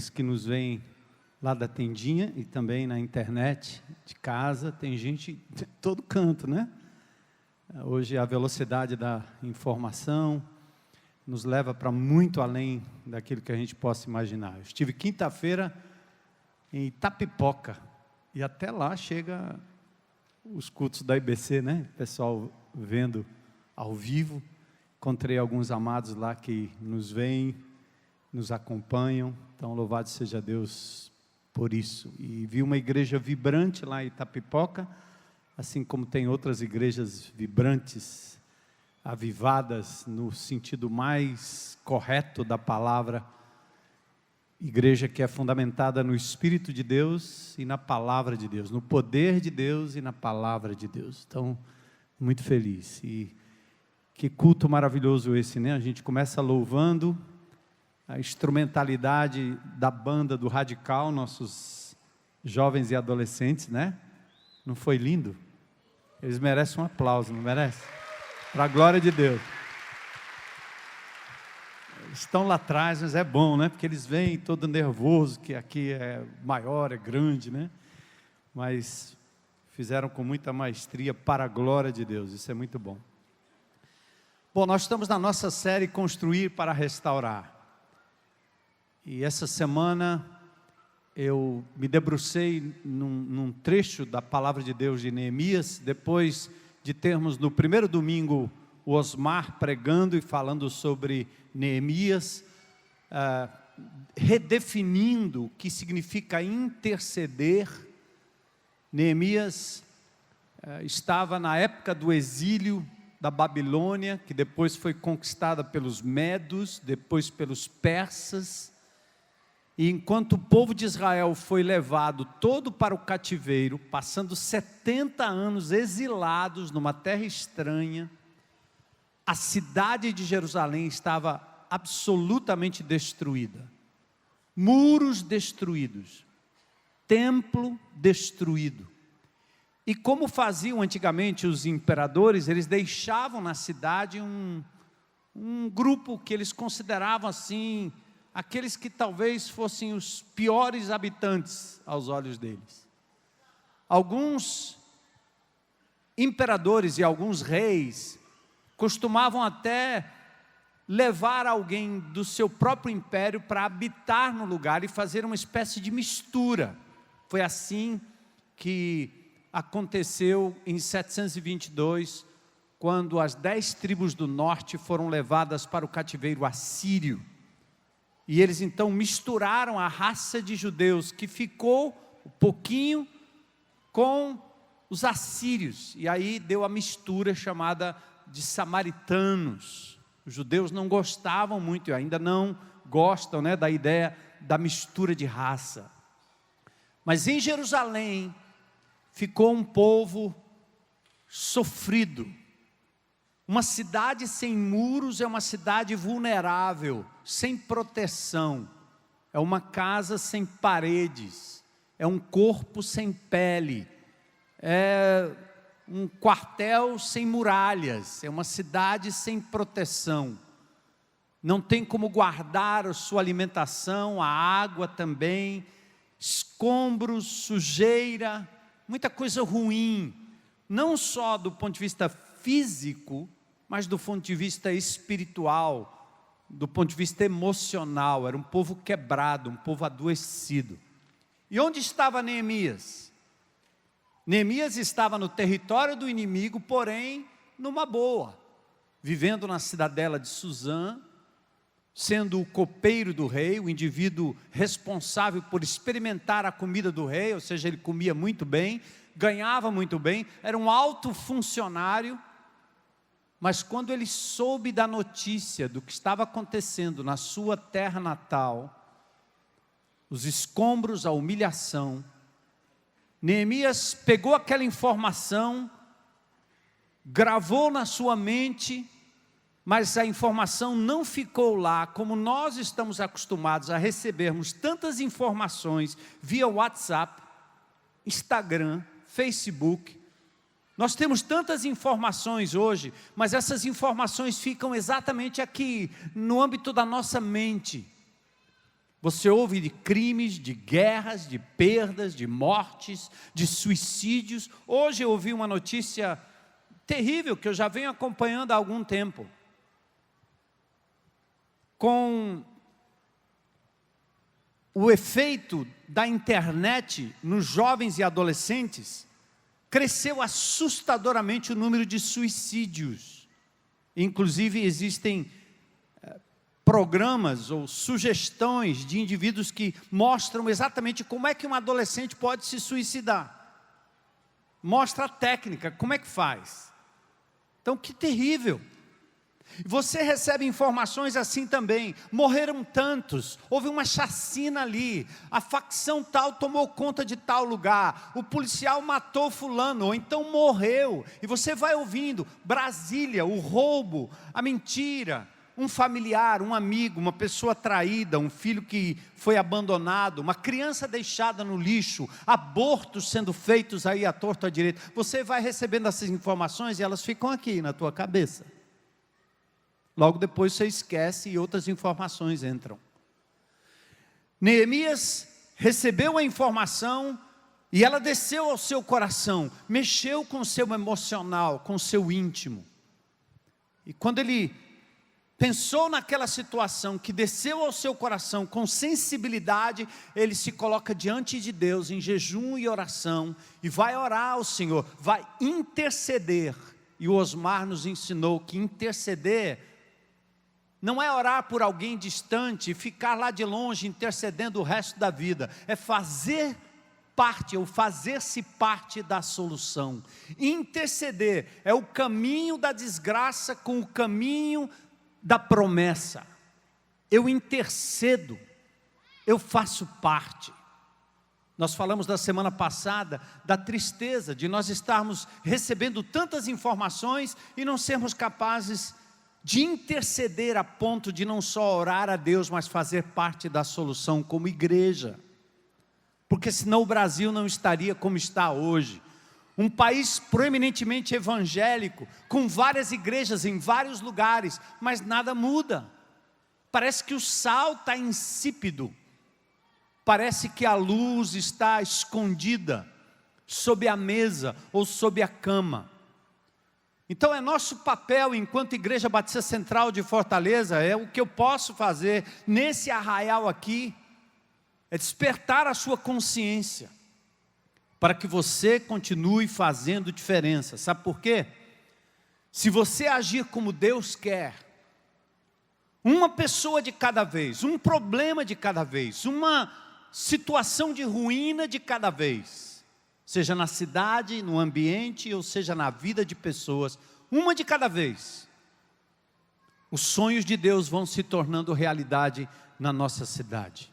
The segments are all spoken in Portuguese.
aqueles que nos veem lá da tendinha e também na internet, de casa. Tem gente de todo canto, né? Hoje a velocidade da informação nos leva para muito além daquilo que a gente possa imaginar. Eu estive quinta-feira em Itapipoca, e até lá chega os cultos da IBC, né? O pessoal vendo ao vivo. Encontrei alguns amados lá que nos veem, nos acompanham. Então, louvado seja Deus por isso. E vi uma igreja vibrante lá em Itapipoca, assim como tem outras igrejas vibrantes, avivadas no sentido mais correto da palavra. Igreja que é fundamentada no Espírito de Deus e na palavra de Deus, no poder de Deus e na palavra de Deus. Então, muito feliz. E que culto maravilhoso esse, né? A gente começa louvando a instrumentalidade da banda do Radical, nossos jovens e adolescentes, né? Não foi lindo? Eles merecem um aplauso, não merecem? Para a glória de Deus. Estão lá atrás, mas é bom, né? Porque eles vêm todo nervoso, que aqui é maior, é grande, né? Mas fizeram com muita maestria para a glória de Deus, isso é muito bom. Bom, nós estamos na nossa série Construir para Restaurar. E essa semana eu me debrucei num trecho da palavra de Deus de Neemias, depois de termos no primeiro domingo o Osmar pregando e falando sobre Neemias, redefinindo o que significa interceder. Neemias estava na época do exílio da Babilônia, que depois foi conquistada pelos medos, depois pelos persas. E enquanto o povo de Israel foi levado todo para o cativeiro, passando 70 anos exilados numa terra estranha, a cidade de Jerusalém estava absolutamente destruída. Muros destruídos, templo destruído. E como faziam antigamente os imperadores, eles deixavam na cidade um grupo que eles consideravam assim, aqueles que talvez fossem os piores habitantes aos olhos deles. Alguns imperadores e alguns reis costumavam até levar alguém do seu próprio império para habitar no lugar e fazer uma espécie de mistura. Foi assim que aconteceu em 722, quando as 10 tribos do norte foram levadas para o cativeiro assírio. E eles então misturaram a raça de judeus que ficou um pouquinho com os assírios. E aí deu a mistura chamada de samaritanos. Os judeus não gostavam muito, e ainda não gostam, né, da ideia da mistura de raça. Mas em Jerusalém ficou um povo sofrido. Uma cidade sem muros é uma cidade vulnerável, sem proteção. É uma casa sem paredes, é um corpo sem pele, é um quartel sem muralhas, é uma cidade sem proteção. Não tem como guardar a sua alimentação, a água também, escombros, sujeira, muita coisa ruim, não só do ponto de vista físico, mas do ponto de vista espiritual, do ponto de vista emocional. Era um povo quebrado, um povo adoecido. E onde estava Neemias? Neemias estava no território do inimigo, porém numa boa, vivendo na cidadela de Suzã, sendo o copeiro do rei, o indivíduo responsável por experimentar a comida do rei, ou seja, ele comia muito bem, ganhava muito bem, era um alto funcionário. Mas quando ele soube da notícia do que estava acontecendo na sua terra natal, os escombros, a humilhação, Neemias pegou aquela informação, gravou na sua mente, mas a informação não ficou lá, como nós estamos acostumados a recebermos tantas informações via WhatsApp, Instagram, Facebook. Nós temos tantas informações hoje, mas essas informações ficam exatamente aqui, no âmbito da nossa mente. Você ouve de crimes, de guerras, de perdas, de mortes, de suicídios. Hoje eu ouvi uma notícia terrível que eu já venho acompanhando há algum tempo. Com o efeito da internet nos jovens e adolescentes, cresceu assustadoramente o número de suicídios. Inclusive existem programas ou sugestões de indivíduos que mostram exatamente como é que um adolescente pode se suicidar. Mostra a técnica, como é que faz. Então, que terrível. Você recebe informações assim também. Morreram tantos, houve uma chacina ali, a facção tal tomou conta de tal lugar, o policial matou fulano, ou então morreu. E você vai ouvindo, Brasília, o roubo, a mentira, um familiar, um amigo, uma pessoa traída, um filho que foi abandonado, uma criança deixada no lixo, abortos sendo feitos aí à torto à direita. Você vai recebendo essas informações e elas ficam aqui na tua cabeça. Logo depois você esquece e outras informações entram. Neemias recebeu a informação e ela desceu ao seu coração, mexeu com o seu emocional, com o seu íntimo. E quando ele pensou naquela situação que desceu ao seu coração com sensibilidade, ele se coloca diante de Deus em jejum e oração e vai orar ao Senhor, vai interceder. E o Osmar nos ensinou que interceder não é orar por alguém distante e ficar lá de longe intercedendo o resto da vida, é fazer parte ou fazer-se parte da solução. Interceder é o caminho da desgraça com o caminho da promessa. Eu intercedo, eu faço parte. Nós falamos da semana passada da tristeza de nós estarmos recebendo tantas informações e não sermos capazes de interceder a ponto de não só orar a Deus, mas fazer parte da solução como igreja. Porque senão o Brasil não estaria como está hoje. Um país proeminentemente evangélico, com várias igrejas em vários lugares, mas nada muda. Parece que o sal está insípido. Parece que a luz está escondida sob a mesa ou sob a cama. Então é nosso papel enquanto Igreja Batista Central de Fortaleza, é o que eu posso fazer nesse arraial aqui, é despertar a sua consciência, para que você continue fazendo diferença. Sabe por quê? Se você agir como Deus quer, uma pessoa de cada vez, um problema de cada vez, uma situação de ruína de cada vez, seja na cidade, no ambiente, ou seja na vida de pessoas, uma de cada vez, os sonhos de Deus vão se tornando realidade na nossa cidade.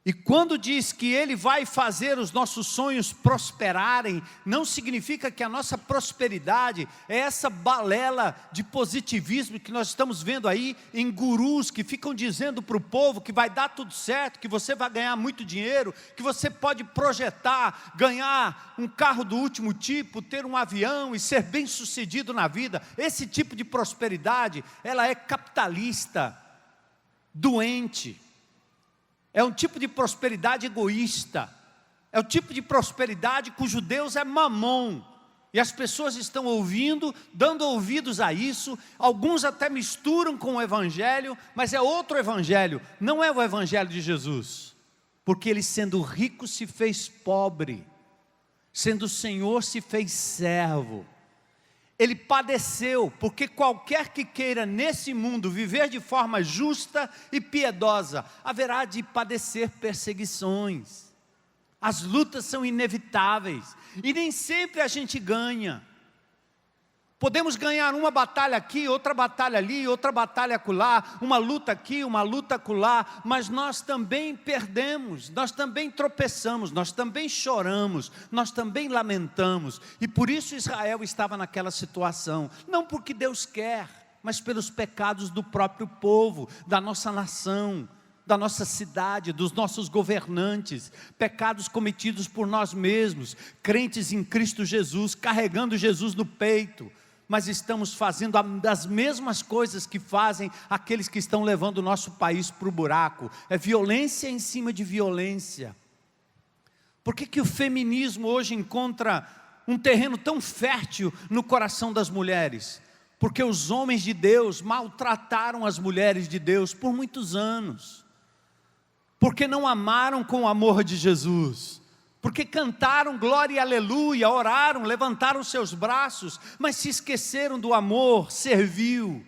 E quando diz que Ele vai fazer os nossos sonhos prosperarem, não significa que a nossa prosperidade é essa balela de positivismo que nós estamos vendo aí em gurus que ficam dizendo para o povo que vai dar tudo certo, que você vai ganhar muito dinheiro, que você pode projetar, ganhar um carro do último tipo, ter um avião e ser bem sucedido na vida. Esse tipo de prosperidade, ela é capitalista, doente. É um tipo de prosperidade egoísta. É o tipo de prosperidade cujo Deus é Mamon. E as pessoas estão ouvindo, dando ouvidos a isso. Alguns até misturam com o Evangelho, mas é outro Evangelho. Não é o Evangelho de Jesus. Porque Ele, sendo rico, se fez pobre. Sendo Senhor, se fez servo. Ele padeceu, porque qualquer que queira nesse mundo viver de forma justa e piedosa, haverá de padecer perseguições. As lutas são inevitáveis, e nem sempre a gente ganha. Podemos ganhar uma batalha aqui, outra batalha ali, outra batalha acolá, uma luta aqui, uma luta acolá, mas nós também perdemos, nós também tropeçamos, nós também choramos, nós também lamentamos. E por isso Israel estava naquela situação, não porque Deus quer, mas pelos pecados do próprio povo, da nossa nação, da nossa cidade, dos nossos governantes, pecados cometidos por nós mesmos, crentes em Cristo Jesus, carregando Jesus no peito, mas estamos fazendo as mesmas coisas que fazem aqueles que estão levando o nosso país para o buraco. É violência em cima de violência. Por que o feminismo hoje encontra um terreno tão fértil no coração das mulheres? Porque os homens de Deus maltrataram as mulheres de Deus por muitos anos. Porque não amaram com o amor de Jesus. Porque cantaram glória e aleluia, oraram, levantaram seus braços, mas se esqueceram do amor servil,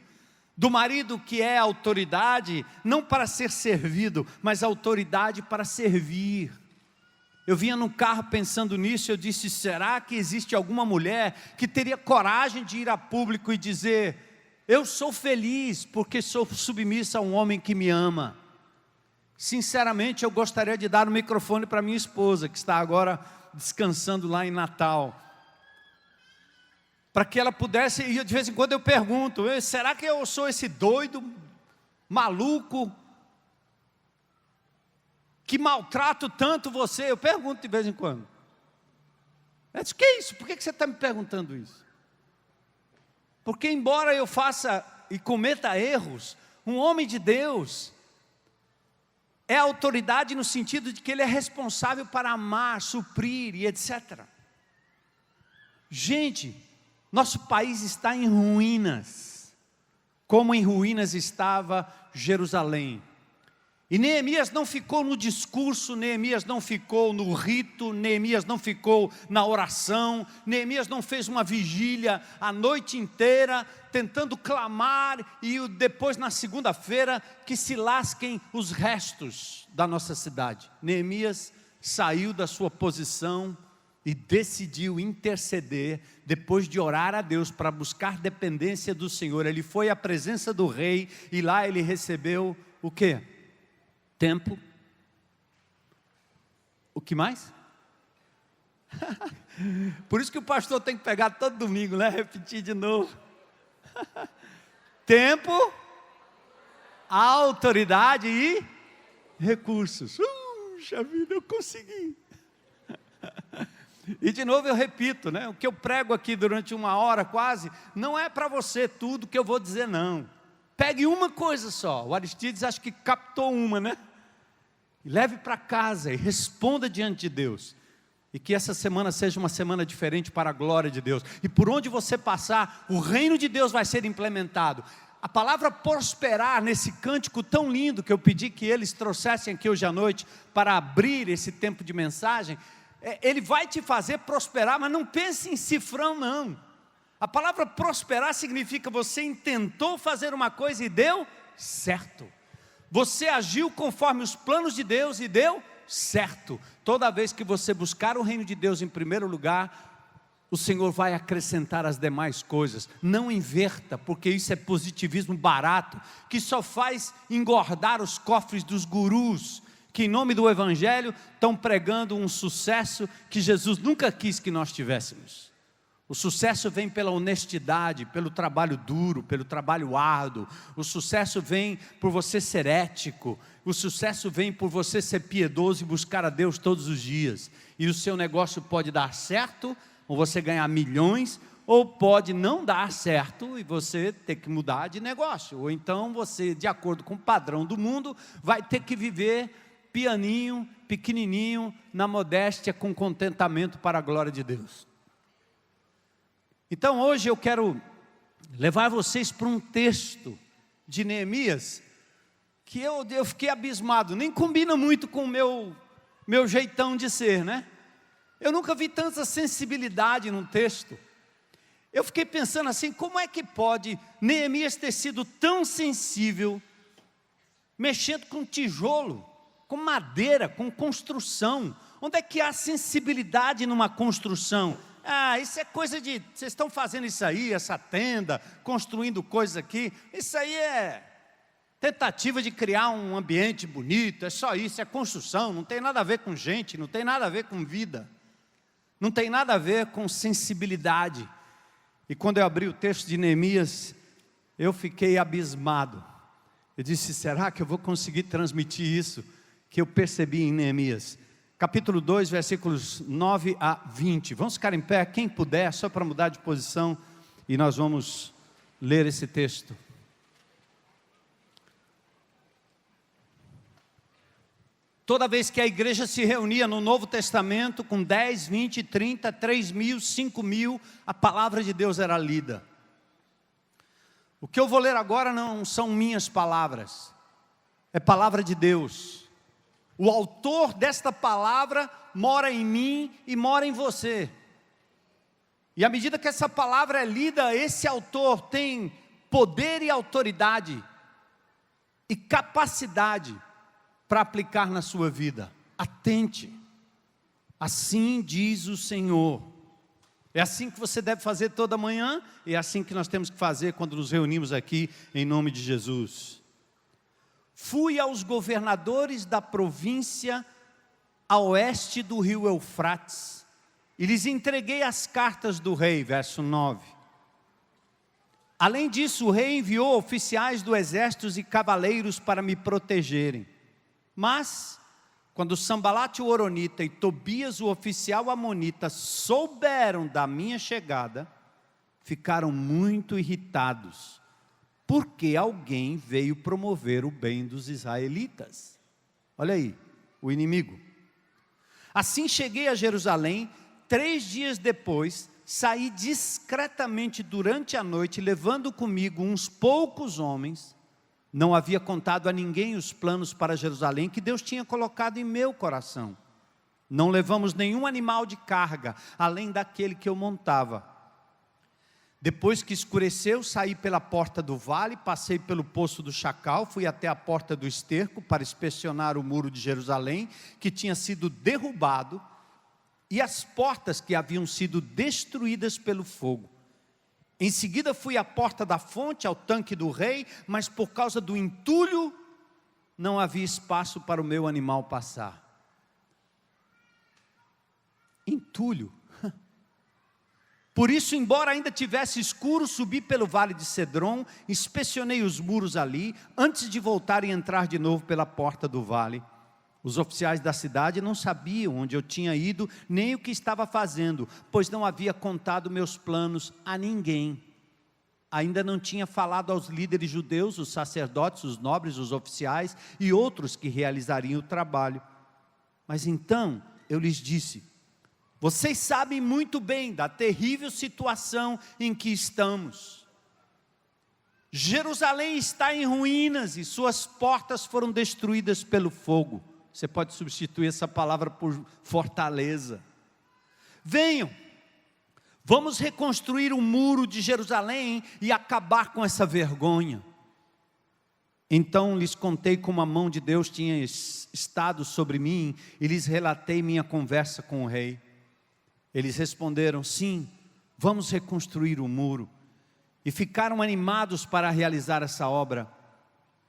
do marido que é autoridade, não para ser servido, mas autoridade para servir. Eu vinha no carro pensando nisso, eu disse, será que existe alguma mulher que teria coragem de ir a público e dizer, eu sou feliz porque sou submissa a um homem que me ama? Sinceramente, eu gostaria de dar o microfone para minha esposa, que está agora descansando lá em Natal, para que ela pudesse, e de vez em quando eu pergunto, será que eu sou esse doido, maluco, que maltrato tanto você? Eu pergunto de vez em quando. Ela diz, que é isso? Por que você está me perguntando isso? Porque embora eu faça e cometa erros, um homem de Deus é autoridade no sentido de que ele é responsável para amar, suprir e etc. Gente, nosso país está em ruínas, como em ruínas estava Jerusalém. E Neemias não ficou no discurso, Neemias não ficou no rito, Neemias não ficou na oração, Neemias não fez uma vigília a noite inteira, tentando clamar, e depois na segunda-feira que se lasquem os restos da nossa cidade. Neemias saiu da sua posição e decidiu interceder, depois de orar a Deus para buscar dependência do Senhor. Ele foi à presença do rei e lá ele recebeu o quê? Tempo. O que mais? Por isso que o pastor tem que pegar todo domingo, né? Repetir de novo. Tempo, autoridade e recursos. Puxa vida, eu consegui. E de novo eu repito, né? O que eu prego aqui durante 1 hora quase, não é para você tudo que eu vou dizer, não. Pegue uma coisa só. O Aristides acho que captou uma, né? E leve para casa e responda diante de Deus. E que essa semana seja uma semana diferente para a glória de Deus. E por onde você passar, o reino de Deus vai ser implementado. A palavra prosperar nesse cântico tão lindo que eu pedi que eles trouxessem aqui hoje à noite para abrir esse tempo de mensagem, ele vai te fazer prosperar, mas não pense em cifrão não. A palavra prosperar significa você intentou fazer uma coisa e deu certo. Você agiu conforme os planos de Deus e deu certo. Toda vez que você buscar o reino de Deus em primeiro lugar, o Senhor vai acrescentar as demais coisas. Não inverta, porque isso é positivismo barato, que só faz engordar os cofres dos gurus, que em nome do Evangelho estão pregando um sucesso que Jesus nunca quis que nós tivéssemos. O sucesso vem pela honestidade, pelo trabalho duro, pelo trabalho árduo. O sucesso vem por você ser ético. O sucesso vem por você ser piedoso e buscar a Deus todos os dias. E o seu negócio pode dar certo, ou você ganhar milhões, ou pode não dar certo e você ter que mudar de negócio. Ou então você, de acordo com o padrão do mundo, vai ter que viver pianinho, pequenininho, na modéstia, com contentamento para a glória de Deus. Então hoje eu quero levar vocês para um texto de Neemias, que eu fiquei abismado, nem combina muito com o meu jeitão de ser, né? Eu nunca vi tanta sensibilidade num texto. Eu fiquei pensando assim, como é que pode Neemias ter sido tão sensível, mexendo com tijolo, com madeira, com construção? Onde é que há sensibilidade numa construção? Isso é coisa de, vocês estão fazendo isso aí, essa tenda, construindo coisas aqui, isso aí é tentativa de criar um ambiente bonito, é só isso, é construção, não tem nada a ver com gente, não tem nada a ver com vida, não tem nada a ver com sensibilidade. E quando eu abri o texto de Neemias, eu fiquei abismado. Eu disse, será que eu vou conseguir transmitir isso que eu percebi em Neemias? Capítulo 2, versículos 9 a 20. Vamos ficar em pé, quem puder, só para mudar de posição. E nós vamos ler esse texto. Toda vez que a igreja se reunia no Novo Testamento, com 10, 20, 30, 3 mil, 5 mil, a palavra de Deus era lida. O que eu vou ler agora não são minhas palavras, é palavra de Deus. O autor desta palavra mora em mim e mora em você. E à medida que essa palavra é lida, esse autor tem poder e autoridade e capacidade para aplicar na sua vida. Atente. Assim diz o Senhor. É assim que você deve fazer toda manhã, e é assim que nós temos que fazer quando nos reunimos aqui em nome de Jesus. Fui aos governadores da província a oeste do rio Eufrates, e lhes entreguei as cartas do rei, verso 9. Além disso, o rei enviou oficiais do exército e cavaleiros para me protegerem. Mas, quando Sambalate o Horonita e Tobias o oficial amonita souberam da minha chegada, ficaram muito irritados, porque alguém veio promover o bem dos israelitas. Olha aí, o inimigo. Assim cheguei a Jerusalém, 3 dias depois, saí discretamente durante a noite, levando comigo uns poucos homens. Não havia contado a ninguém os planos para Jerusalém que Deus tinha colocado em meu coração. Não levamos nenhum animal de carga, além daquele que eu montava. Depois que escureceu, saí pela porta do vale, passei pelo poço do Chacal, fui até a porta do esterco para inspecionar o muro de Jerusalém, que tinha sido derrubado, e as portas que haviam sido destruídas pelo fogo. Em seguida fui à porta da fonte, ao tanque do rei, mas por causa do entulho, não havia espaço para o meu animal passar. Entulho. Por isso, embora ainda tivesse escuro, subi pelo vale de Cedron, inspecionei os muros ali, antes de voltar e entrar de novo pela porta do vale. Os oficiais da cidade não sabiam onde eu tinha ido, nem o que estava fazendo, pois não havia contado meus planos a ninguém. Ainda não tinha falado aos líderes judeus, os sacerdotes, os nobres, os oficiais e outros que realizariam o trabalho. Mas então eu lhes disse: vocês sabem muito bem da terrível situação em que estamos. Jerusalém está em ruínas e suas portas foram destruídas pelo fogo. Você pode substituir essa palavra por fortaleza. Venham, vamos reconstruir o muro de Jerusalém e acabar com essa vergonha. Então lhes contei como a mão de Deus tinha estado sobre mim e lhes relatei minha conversa com o rei. Eles responderam: sim, vamos reconstruir o muro. E ficaram animados para realizar essa obra.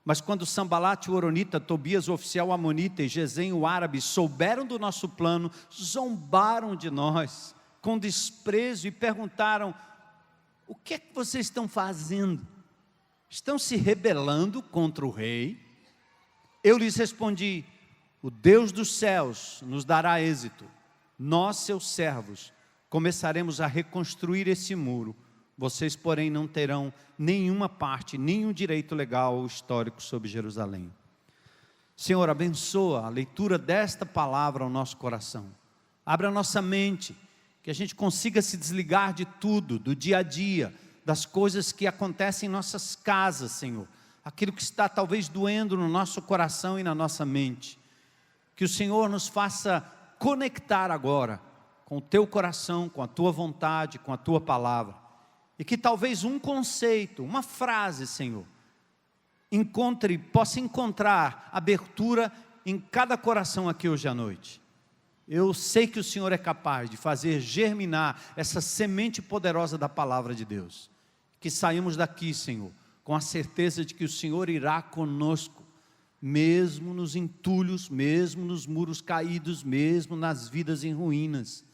Mas quando Sambalate o Horonita, Tobias o oficial amonita e Gesem o árabe souberam do nosso plano, zombaram de nós com desprezo e perguntaram: o que é que vocês estão fazendo? Estão se rebelando contra o rei? Eu lhes respondi: o Deus dos céus nos dará êxito. Nós, seus servos, começaremos a reconstruir esse muro. Vocês, porém, não terão nenhuma parte, nenhum direito legal ou histórico sobre Jerusalém. Senhor, abençoa a leitura desta palavra ao nosso coração. Abra a nossa mente, que a gente consiga se desligar de tudo, do dia a dia, das coisas que acontecem em nossas casas, Senhor. Aquilo que está talvez doendo no nosso coração e na nossa mente. Que o Senhor nos faça conectar agora com o teu coração, com a tua vontade, com a tua palavra. E que talvez um conceito, uma frase, Senhor, possa encontrar abertura em cada coração aqui hoje à noite. Eu sei que o Senhor é capaz de fazer germinar essa semente poderosa da palavra de Deus. Que saímos daqui, Senhor, com a certeza de que o Senhor irá conosco, mesmo nos entulhos, mesmo nos muros caídos, mesmo nas vidas em ruínas.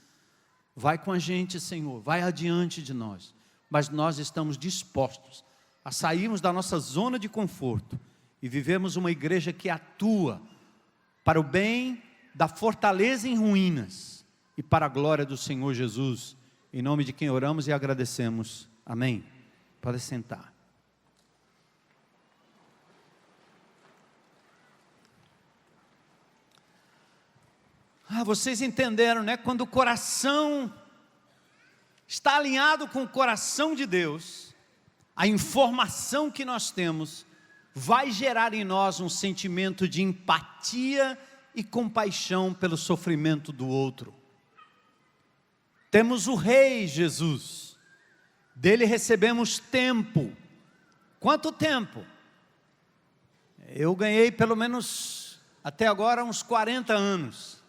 Vai com a gente, Senhor, vai adiante de nós. Mas nós estamos dispostos a sairmos da nossa zona de conforto e vivemos uma igreja que atua para o bem da fortaleza em ruínas e para a glória do Senhor Jesus, em nome de quem oramos e agradecemos. Amém? Pode sentar. Vocês entenderam, né? Quando o coração está alinhado com o coração de Deus, a informação que nós temos vai gerar em nós um sentimento de empatia e compaixão pelo sofrimento do outro. Temos o Rei Jesus, dele recebemos tempo. Quanto tempo? Eu ganhei pelo menos até agora uns 40 anos.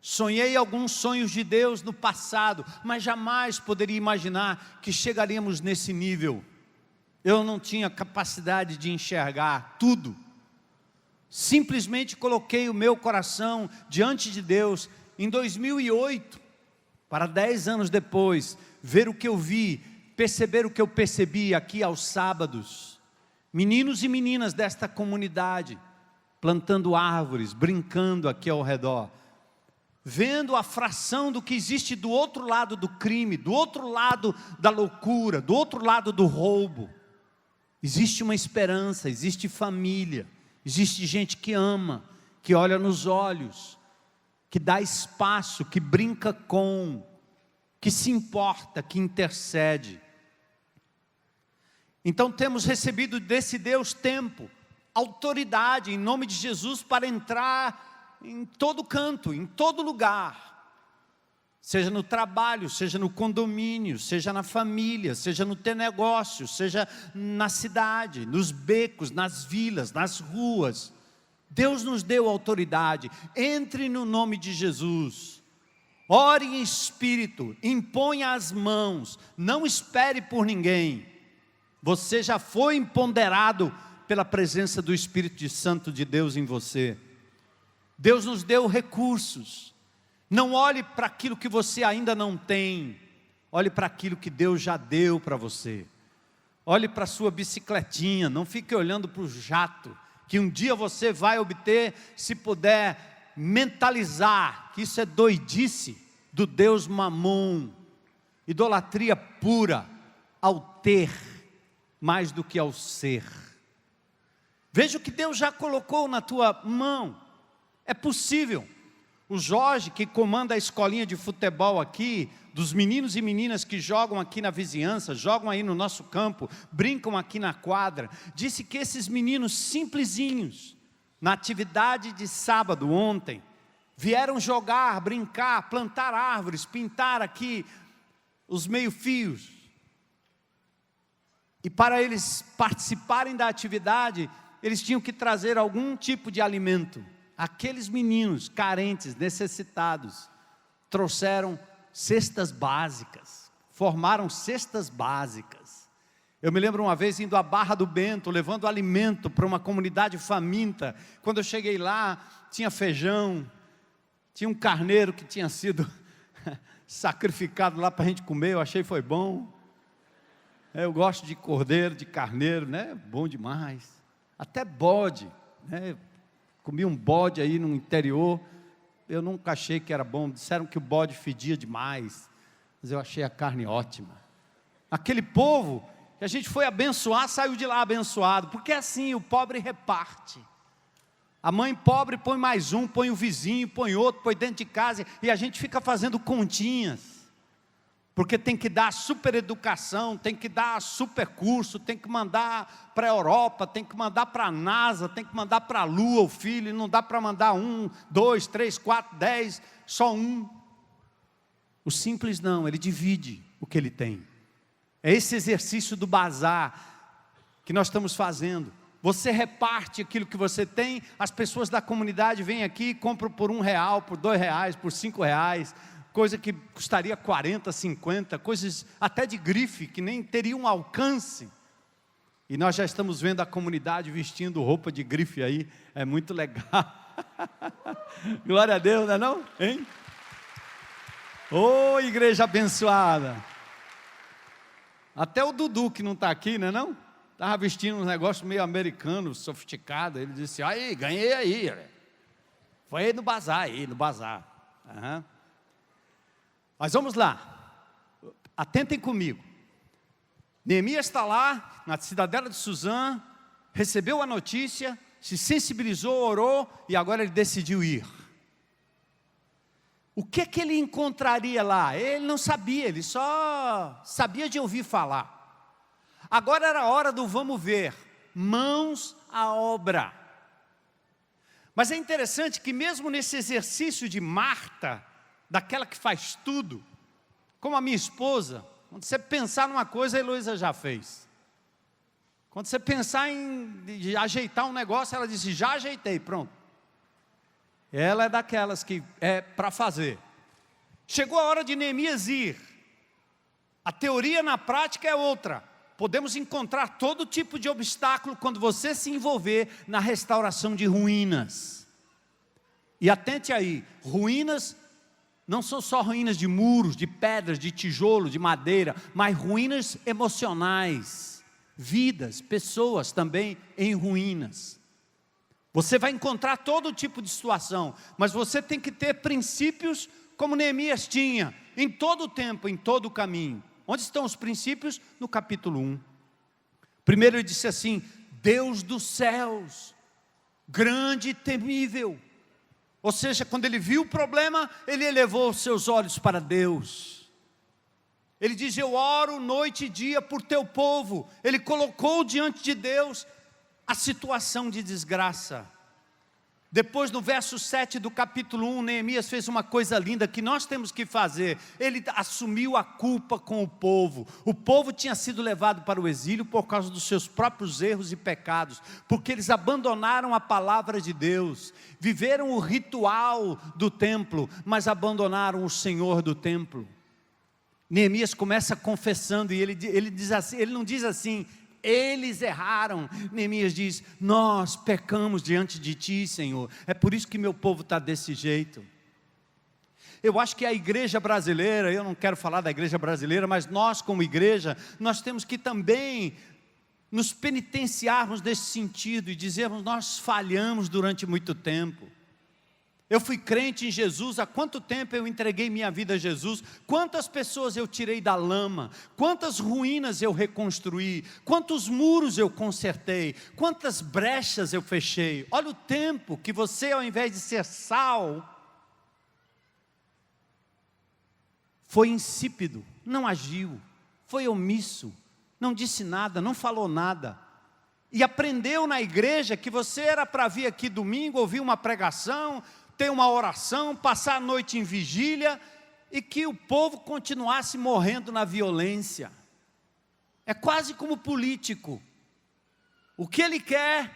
Sonhei alguns sonhos de Deus no passado, mas jamais poderia imaginar que chegaríamos nesse nível. Eu não tinha capacidade de enxergar tudo. Simplesmente coloquei o meu coração diante de Deus em 2008, para 10 anos depois, ver o que eu vi, perceber o que eu percebi aqui aos sábados. Meninos e meninas desta comunidade, plantando árvores, brincando aqui ao redor, vendo a fração do que existe do outro lado do crime, do outro lado da loucura, do outro lado do roubo. Existe uma esperança, existe família, existe gente que ama, que olha nos olhos, que dá espaço, que brinca com, que se importa, que intercede. Então temos recebido desse Deus tempo, autoridade em nome de Jesus para entrar em todo canto, em todo lugar, seja no trabalho, seja no condomínio, seja na família, seja no teu negócio, seja na cidade, nos becos, nas vilas, nas ruas. Deus nos deu autoridade. Entre no nome de Jesus, ore em espírito, imponha as mãos, não espere por ninguém. Você já foi empoderado pela presença do Espírito Santo de Deus em você. Deus nos deu recursos. Não olhe para aquilo que você ainda não tem. Olhe para aquilo que Deus já deu para você. Olhe para a sua bicicletinha. Não fique olhando para o jato, que um dia você vai obter, se puder mentalizar que isso é doidice do Deus Mamon. Idolatria pura ao ter, mais do que ao ser. Veja o que Deus já colocou na tua mão. É possível. O Jorge, que comanda a escolinha de futebol aqui, dos meninos e meninas que jogam aqui na vizinhança, jogam aí no nosso campo, brincam aqui na quadra, disse que esses meninos simplesinhos, na atividade de sábado ontem, vieram jogar, brincar, plantar árvores, pintar aqui os meio-fios. E para eles participarem da atividade, eles tinham que trazer algum tipo de alimento. Aqueles meninos carentes, necessitados, trouxeram cestas básicas, formaram cestas básicas. Eu me lembro uma vez indo à Barra do Bento, levando alimento para uma comunidade faminta. Quando eu cheguei lá, tinha feijão, tinha um carneiro que tinha sido sacrificado lá para a gente comer, eu achei foi bom. Eu gosto de cordeiro, de carneiro, né? Bom demais. Até bode, né? Comi um bode aí no interior, eu nunca achei que era bom, disseram que o bode fedia demais, mas eu achei a carne ótima. Aquele povo que a gente foi abençoar, saiu de lá abençoado, porque é assim, o pobre reparte. A mãe pobre põe mais um, põe o vizinho, põe outro, põe dentro de casa, e a gente fica fazendo continhas. Porque tem que dar super educação, tem que dar super curso, tem que mandar para a Europa, tem que mandar para a NASA, tem que mandar para a Lua o filho, não dá para mandar 1, 2, 3, 4, 10, só um. O simples não, ele divide o que ele tem. É esse exercício do bazar que nós estamos fazendo. Você reparte aquilo que você tem, as pessoas da comunidade vêm aqui e compram por R$1, por R$2, por R$5, coisa que custaria 40, 50, coisas até de grife, que nem teriam alcance. E nós já estamos vendo a comunidade vestindo roupa de grife aí, é muito legal. Glória a Deus, não é não? Hein? Ô, igreja abençoada. Até o Dudu, que não está aqui, não é não? Estava vestindo um negócio meio americano, sofisticado. Ele disse, aí, ganhei aí. Foi aí no bazar, Uhum. Mas vamos lá, atentem comigo. Neemias está lá, na cidadela de Suzã, recebeu a notícia, se sensibilizou, orou, e agora ele decidiu ir. O que que ele encontraria lá? Ele não sabia, ele só sabia de ouvir falar. Agora era a hora do vamos ver, mãos à obra. Mas é interessante que mesmo nesse exercício de Marta, daquela que faz tudo, como a minha esposa, quando você pensar numa coisa, a Heloísa já fez. Quando você pensar em ajeitar um negócio, ela disse, já ajeitei, pronto. Ela é daquelas que é para fazer. Chegou a hora de Neemias ir. A teoria na prática é outra. Podemos encontrar todo tipo de obstáculo quando você se envolver na restauração de ruínas. E atente aí, ruínas não são só ruínas de muros, de pedras, de tijolo, de madeira, mas ruínas emocionais, vidas, pessoas também em ruínas. Você vai encontrar todo tipo de situação, mas você tem que ter princípios como Neemias tinha, em todo o tempo, em todo o caminho. Onde estão os princípios? No capítulo 1. Primeiro ele disse assim, Deus dos céus, grande e temível. Ou seja, quando ele viu o problema, ele elevou os seus olhos para Deus. Ele diz, eu oro noite e dia por teu povo. Ele colocou diante de Deus a situação de desgraça. Depois no verso 7 do capítulo 1, Neemias fez uma coisa linda que nós temos que fazer. Ele assumiu a culpa com o povo. O povo tinha sido levado para o exílio por causa dos seus próprios erros e pecados, porque eles abandonaram a palavra de Deus, viveram o ritual do templo, mas abandonaram o Senhor do templo. Neemias começa confessando e ele diz assim, ele não diz assim, eles erraram. Neemias diz, nós pecamos diante de ti, Senhor, é por isso que meu povo está desse jeito. Eu acho que a igreja brasileira, eu não quero falar da igreja brasileira, mas nós como igreja, nós temos que também nos penitenciarmos desse sentido e dizermos, nós falhamos durante muito tempo. Eu fui crente em Jesus, há quanto tempo eu entreguei minha vida a Jesus, quantas pessoas eu tirei da lama, quantas ruínas eu reconstruí, quantos muros eu consertei, quantas brechas eu fechei. Olha o tempo que você, ao invés de ser sal, foi insípido, não agiu, foi omisso, não disse nada, não falou nada. E aprendeu na igreja que você era para vir aqui domingo, ouvir uma pregação, ter uma oração, passar a noite em vigília, e que o povo continuasse morrendo na violência. É quase como político. O que ele quer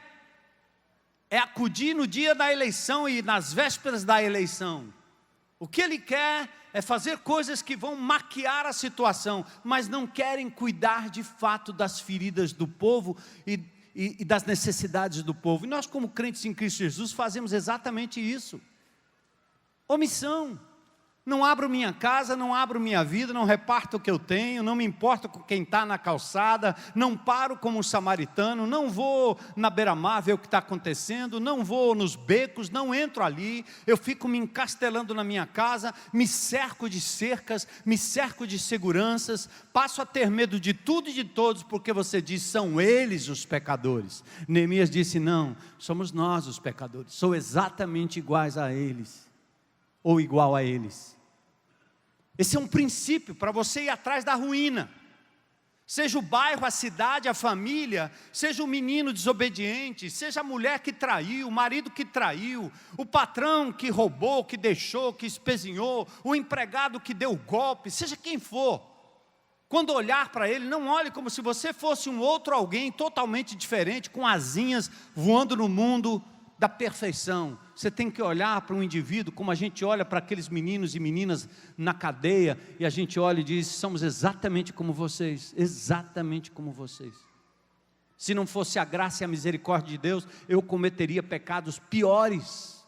é acudir no dia da eleição e nas vésperas da eleição. O que ele quer é fazer coisas que vão maquiar a situação, mas não querem cuidar de fato das feridas do povo e das necessidades do povo. E nós, como crentes em Cristo Jesus, fazemos exatamente isso. Omissão. Não abro minha casa, não abro minha vida, não reparto o que eu tenho, não me importo com quem está na calçada, não paro como um samaritano, não vou na beira-mar ver o que está acontecendo, não vou nos becos, não entro ali, eu fico me encastelando na minha casa, me cerco de cercas, me cerco de seguranças, passo a ter medo de tudo e de todos, porque você diz, são eles os pecadores. Neemias disse, não, somos nós os pecadores, sou exatamente iguais a eles, ou igual a eles. Esse é um princípio para você ir atrás da ruína. Seja o bairro, a cidade, a família, seja o menino desobediente, seja a mulher que traiu, o marido que traiu, o patrão que roubou, que deixou, que espezinhou, o empregado que deu golpe, seja quem for. Quando olhar para ele, não olhe como se você fosse um outro alguém totalmente diferente, com asinhas voando no mundo da perfeição. Você tem que olhar para um indivíduo como a gente olha para aqueles meninos e meninas na cadeia, e a gente olha e diz, somos exatamente como vocês, exatamente como vocês. Se não fosse a graça e a misericórdia de Deus, eu cometeria pecados piores.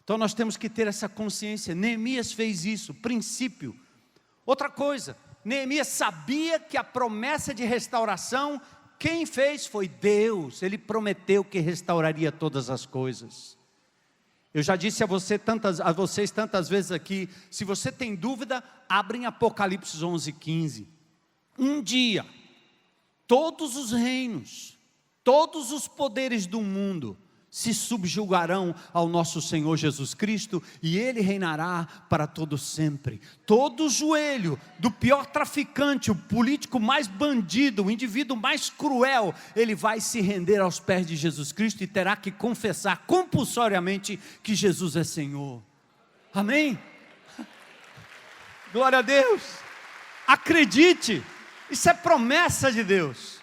Então nós temos que ter essa consciência. Neemias fez isso, princípio. Outra coisa, Neemias sabia que a promessa de restauração, quem fez foi Deus. Ele prometeu que restauraria todas as coisas. Eu já disse a vocês tantas vezes aqui, se você tem dúvida, abre em Apocalipse 11:15. Um dia, todos os reinos, todos os poderes do mundo se subjugarão ao nosso Senhor Jesus Cristo, e Ele reinará para todo sempre. Todo joelho do pior traficante, o político mais bandido, o indivíduo mais cruel, ele vai se render aos pés de Jesus Cristo e terá que confessar compulsoriamente que Jesus é Senhor. Amém? Glória a Deus. Acredite, isso é promessa de Deus.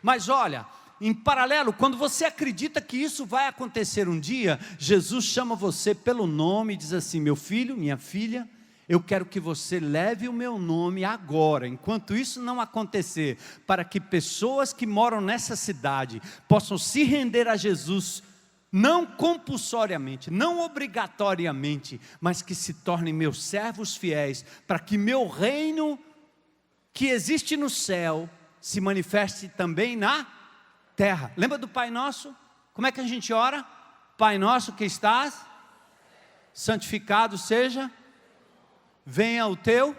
Mas olha, em paralelo, quando você acredita que isso vai acontecer um dia, Jesus chama você pelo nome e diz assim: meu filho, minha filha, eu quero que você leve o meu nome agora, enquanto isso não acontecer, para que pessoas que moram nessa cidade possam se render a Jesus, não compulsoriamente, não obrigatoriamente, mas que se tornem meus servos fiéis, para que meu reino, que existe no céu, se manifeste também na terra. Lembra do Pai Nosso? Como é que a gente ora? Pai Nosso que estás, santificado seja, venha o teu,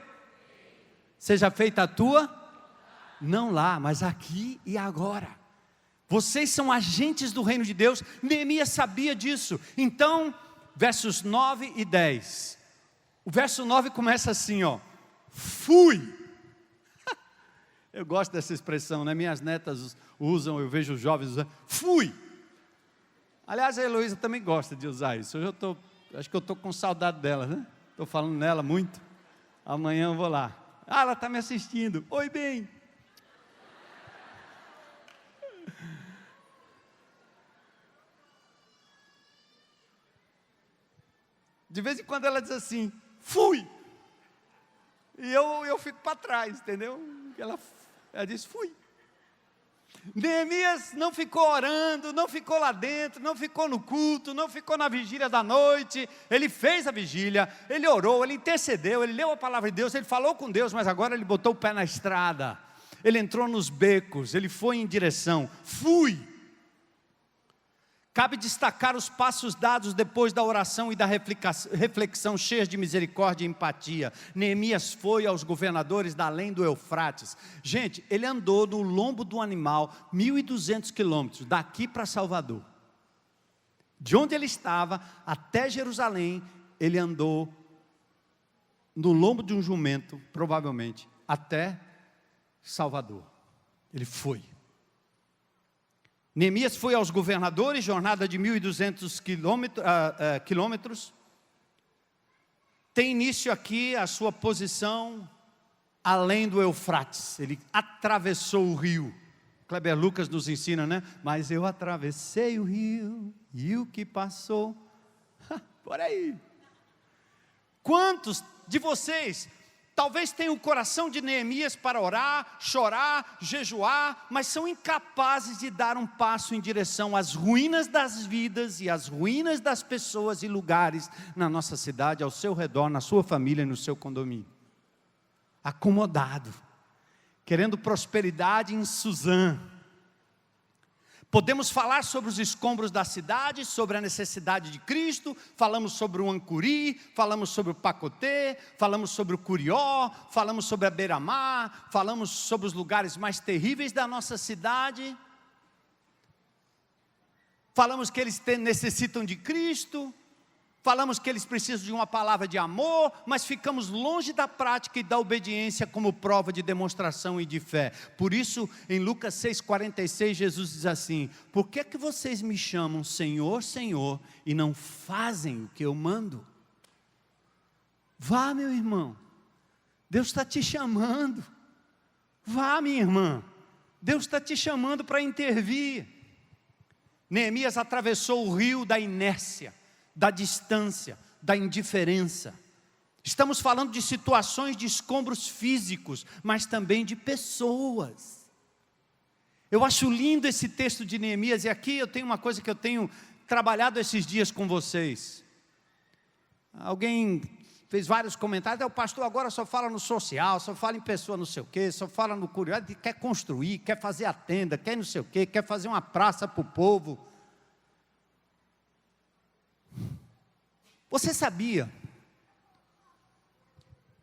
seja feita a tua, não lá, mas aqui e agora. Vocês são agentes do reino de Deus. Neemias sabia disso. Então, versos 9 e 10. O verso 9 começa assim, ó: fui. Eu gosto dessa expressão, né? Minhas netas usam, eu vejo os jovens usando. Fui. Aliás, a Heloísa também gosta de usar isso. Hoje acho que eu estou com saudade dela, né? Estou falando nela muito. Amanhã eu vou lá. Ah, ela está me assistindo. Oi, bem. De vez em quando ela diz assim: fui. E eu fico para trás, entendeu? Ela disse: fui. Neemias não ficou orando, não ficou lá dentro, não ficou no culto, não ficou na vigília da noite. Ele fez a vigília, ele orou, ele intercedeu, ele leu a palavra de Deus, ele falou com Deus, mas agora ele botou o pé na estrada. Ele entrou nos becos, ele foi em direção. Fui. Cabe destacar os passos dados depois da oração e da reflexão cheias de misericórdia e empatia. Neemias foi aos governadores da além do Eufrates. Gente, ele andou no lombo do animal 1.200 quilômetros, daqui para Salvador. De onde ele estava até Jerusalém, ele andou no lombo de um jumento, provavelmente, até Salvador. Ele foi. Neemias foi aos governadores, jornada de 1.200 quilômetros. Tem início aqui a sua posição além do Eufrates. Ele atravessou o rio. Kleber Lucas nos ensina, né? Mas eu atravessei o rio e o que passou. Por aí. Quantos de vocês talvez tenham o coração de Neemias para orar, chorar, jejuar, mas são incapazes de dar um passo em direção às ruínas das vidas e às ruínas das pessoas e lugares na nossa cidade, ao seu redor, na sua família e no seu condomínio? Acomodado, querendo prosperidade em Suzã. Podemos falar sobre os escombros da cidade, sobre a necessidade de Cristo, falamos sobre o Ancuri, falamos sobre o Pacotê, falamos sobre o Curió, falamos sobre a Beira-Mar, falamos sobre os lugares mais terríveis da nossa cidade, falamos que eles necessitam de Cristo, falamos que eles precisam de uma palavra de amor, mas ficamos longe da prática e da obediência como prova de demonstração e de fé. Por isso, em Lucas 6,46, Jesus diz assim: por que vocês me chamam Senhor, Senhor, e não fazem o que eu mando? Vá, meu irmão, Deus está te chamando. Vá, minha irmã, Deus está te chamando para intervir. Neemias atravessou o rio da inércia, da distância, da indiferença. Estamos falando de situações de escombros físicos, mas também de pessoas. Eu acho lindo esse texto de Neemias, e aqui eu tenho uma coisa que eu tenho trabalhado esses dias com vocês. Alguém fez vários comentários: o pastor agora só fala no social, só fala em pessoa não sei o quê, só fala no curioso, quer construir, quer fazer a tenda, quer não sei o quê, quer fazer uma praça para o povo. Você sabia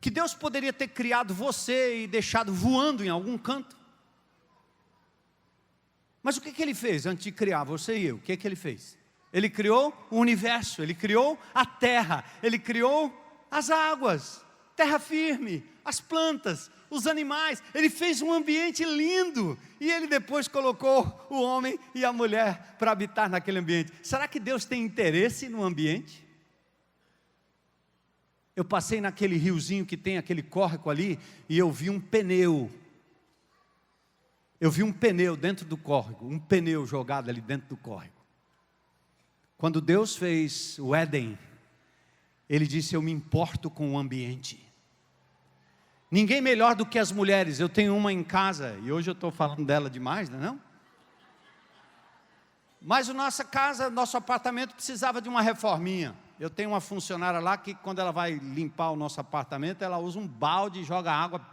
que Deus poderia ter criado você e deixado voando em algum canto. Mas o que Ele fez antes de criar você e eu? O que Ele fez? Ele criou o universo, Ele criou a terra, Ele criou as águas, terra firme, as plantas, os animais. Ele fez um ambiente lindo e Ele depois colocou o homem e a mulher para habitar naquele ambiente. Será que Deus tem interesse no ambiente? Eu passei naquele riozinho que tem aquele córrego ali e eu vi um pneu. Eu vi um pneu dentro do córrego, um pneu jogado ali dentro do córrego. Quando Deus fez o Éden, Ele disse: eu me importo com o ambiente. Ninguém melhor do que as mulheres. Eu tenho uma em casa, e hoje eu estou falando dela demais, não é não? Mas a nossa casa, nosso apartamento precisava de uma reforminha. Eu tenho uma funcionária lá que quando ela vai limpar o nosso apartamento, ela usa um balde e joga água,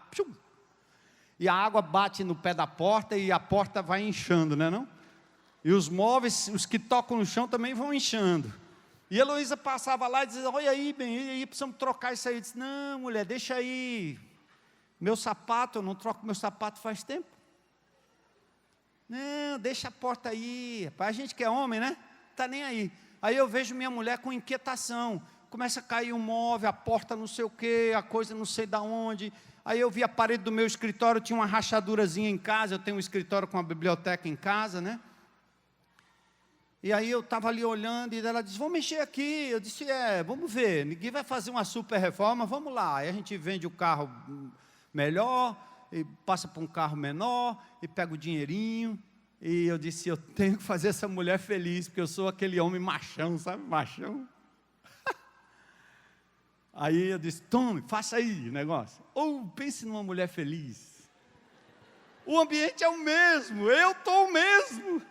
e a água bate no pé da porta e a porta vai inchando, não é não? E os móveis, os que tocam no chão também vão inchando. E a Heloísa passava lá e dizia: olha aí, bem, e aí, precisamos trocar isso aí. Eu disse: não, mulher, deixa aí. Meu sapato, eu não troco meu sapato faz tempo. Não, deixa a porta aí. A gente que é homem, né? Está nem aí. Aí eu vejo minha mulher com inquietação. Começa a cair um móvel, a porta não sei o quê, a coisa não sei da onde. Aí eu vi a parede do meu escritório, tinha uma rachadurazinha em casa. Eu tenho um escritório com uma biblioteca em casa, né? E aí eu estava ali olhando e ela disse: vamos mexer aqui. Eu disse: vamos ver, ninguém vai fazer uma super reforma, vamos lá. Aí a gente vende o carro melhor, e passa para um carro menor, e pega o dinheirinho. E eu disse: eu tenho que fazer essa mulher feliz, porque eu sou aquele homem machão, sabe, machão. Aí eu disse: tome, faça aí o negócio. Ou pense numa mulher feliz. O ambiente é o mesmo, eu estou o mesmo.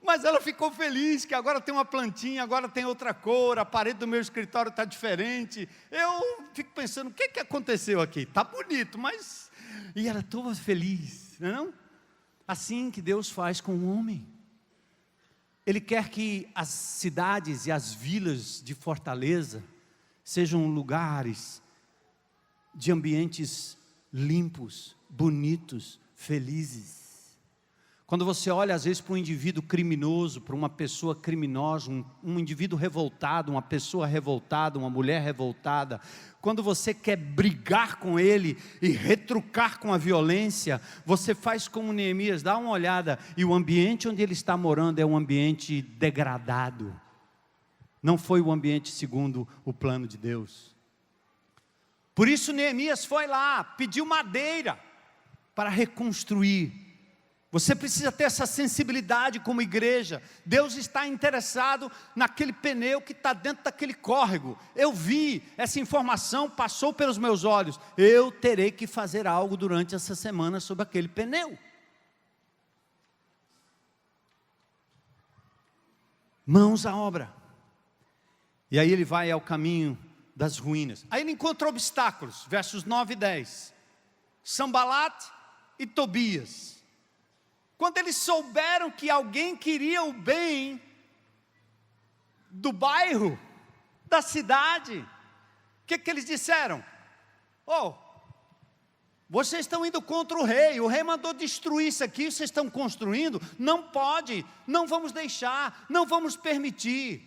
Mas ela ficou feliz, que agora tem uma plantinha, agora tem outra cor, a parede do meu escritório está diferente. Eu fico pensando: o que aconteceu aqui? Está bonito, mas... E ela toda feliz, não é não? Assim que Deus faz com o homem. Ele quer que as cidades e as vilas de Fortaleza sejam lugares de ambientes limpos, bonitos, felizes. Quando você olha às vezes para um indivíduo criminoso, para uma pessoa criminosa, um indivíduo revoltado, uma pessoa revoltada, uma mulher revoltada, quando você quer brigar com ele e retrucar com a violência, você faz como Neemias: dá uma olhada, e o ambiente onde ele está morando é um ambiente degradado. Não foi o ambiente segundo o plano de Deus. Por isso Neemias foi lá, pediu madeira para reconstruir. Você precisa ter essa sensibilidade como igreja. Deus está interessado naquele pneu que está dentro daquele córrego. Eu vi, essa informação passou pelos meus olhos. Eu terei que fazer algo durante essa semana sobre aquele pneu. Mãos à obra. E aí ele vai ao caminho das ruínas. Aí ele encontra obstáculos, versos 9 e 10. Sambalat e Tobias. Quando eles souberam que alguém queria o bem do bairro, da cidade, o que eles disseram? Vocês estão indo contra o rei mandou destruir isso aqui, vocês estão construindo, não pode, não vamos deixar, não vamos permitir.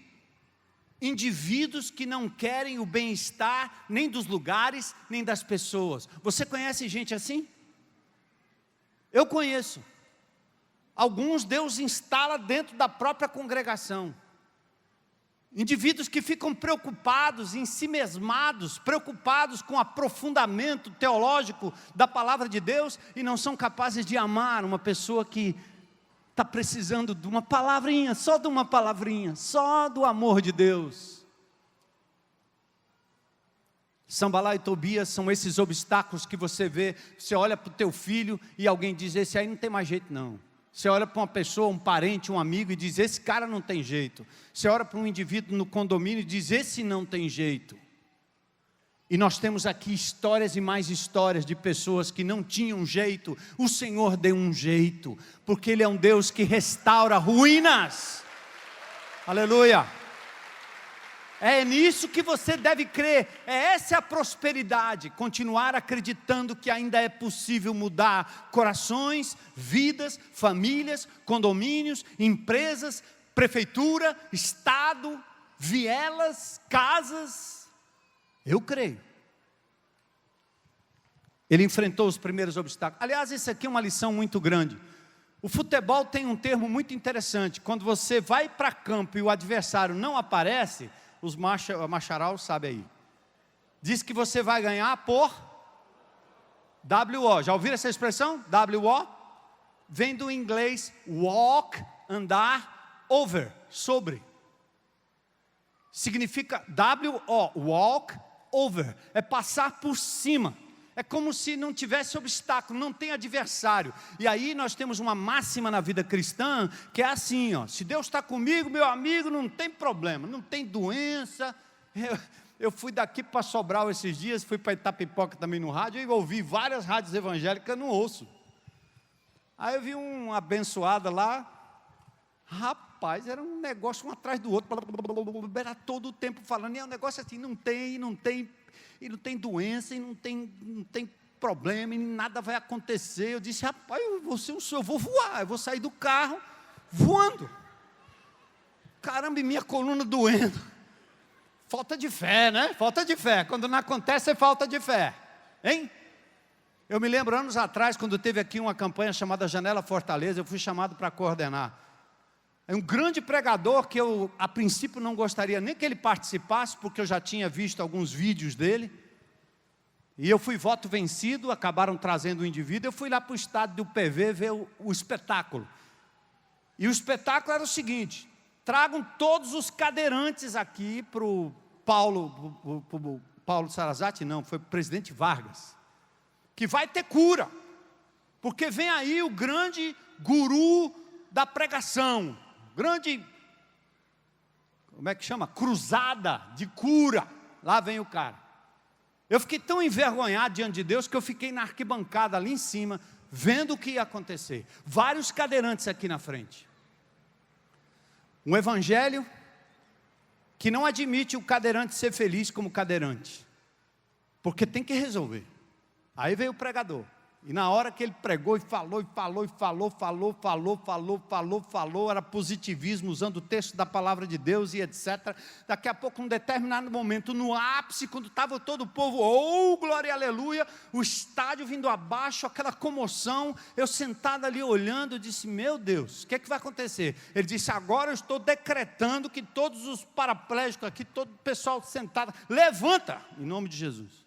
Indivíduos que não querem o bem-estar, nem dos lugares, nem das pessoas. Você conhece gente assim? Eu conheço. Alguns Deus instala dentro da própria congregação. Indivíduos que ficam preocupados, ensimesmados, preocupados com o aprofundamento teológico da palavra de Deus e não são capazes de amar uma pessoa que está precisando de uma palavrinha, só de uma palavrinha, só do amor de Deus. Sambalá e Tobias são esses obstáculos que você vê. Você olha para o teu filho e alguém diz: esse aí não tem mais jeito não. Você olha para uma pessoa, um parente, um amigo e diz: esse cara não tem jeito. Você olha para um indivíduo no condomínio e diz: esse não tem jeito. E nós temos aqui histórias e mais histórias de pessoas que não tinham jeito. O Senhor deu um jeito, porque Ele é um Deus que restaura ruínas. Aleluia. É nisso que você deve crer. Essa é a prosperidade. Continuar acreditando que ainda é possível mudar corações, vidas, famílias, condomínios, empresas, prefeitura, estado, vielas, casas. Eu creio. Ele enfrentou os primeiros obstáculos. Aliás, isso aqui é uma lição muito grande. O futebol tem um termo muito interessante. Quando você vai para campo e o adversário não aparece, os macharal sabem aí. Diz que você vai ganhar por W-O. Já ouviram essa expressão? W-O? Vem do inglês walk, andar, over, sobre. Significa W-O, walk, over. É passar por cima. É como se não tivesse obstáculo, não tem adversário. E aí nós temos uma máxima na vida cristã, que é assim, ó, se Deus está comigo, meu amigo, não tem problema, não tem doença. Eu fui daqui para Sobral esses dias, fui para Itapipoca também no rádio, e ouvi várias rádios evangélicas, não ouço. Aí eu vi uma abençoada lá, rapaz, era um negócio um atrás do outro, era todo o tempo falando, e é um negócio assim, não tem e não tem doença, e não tem problema, e nada vai acontecer. Eu disse, rapaz, eu vou voar, eu vou sair do carro voando. Caramba, e minha coluna doendo. Falta de fé, né? Falta de fé. Quando não acontece, é falta de fé. Hein? Eu me lembro anos atrás, quando teve aqui uma campanha chamada Janela Fortaleza, eu fui chamado para coordenar. É um grande pregador que eu, a princípio, não gostaria nem que ele participasse, porque eu já tinha visto alguns vídeos dele. E eu fui voto vencido, acabaram trazendo o indivíduo. Eu fui lá para o estádio do PV ver o espetáculo. E o espetáculo era o seguinte: tragam todos os cadeirantes aqui para o Paulo Sarazate, não, foi o presidente Vargas, que vai ter cura, porque vem aí o grande guru da pregação, grande, como é que chama? Cruzada de cura. Lá vem o cara. Eu fiquei tão envergonhado diante de Deus que eu fiquei na arquibancada ali em cima, vendo o que ia acontecer. Vários cadeirantes aqui na frente. Um evangelho que não admite o cadeirante ser feliz como cadeirante, porque tem que resolver. Aí veio o pregador. E na hora que ele pregou e falou, era positivismo, usando o texto da palavra de Deus e etc. Daqui a pouco, num determinado momento, no ápice, quando estava todo o povo, oh, glória e aleluia, o estádio vindo abaixo, aquela comoção, eu sentado ali olhando, eu disse, meu Deus, o que é que vai acontecer? Ele disse, agora eu estou decretando que todos os paraplégicos aqui, todo o pessoal sentado, levanta, em nome de Jesus.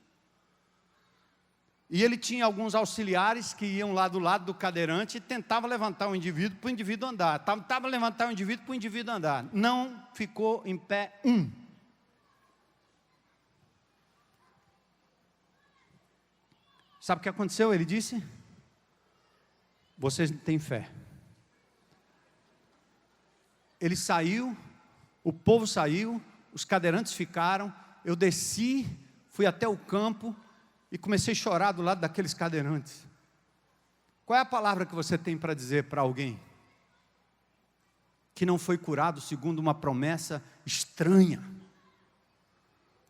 E ele tinha alguns auxiliares que iam lá do lado do cadeirante e tentavam levantar o indivíduo para o indivíduo andar. Tentava levantar o indivíduo para o indivíduo andar. Não ficou em pé um. Sabe o que aconteceu? Ele disse, vocês não têm fé. Ele saiu, o povo saiu, os cadeirantes ficaram, eu desci, fui até o campo, e comecei a chorar do lado daqueles cadeirantes. Qual é a palavra que você tem para dizer para alguém que não foi curado segundo uma promessa estranha?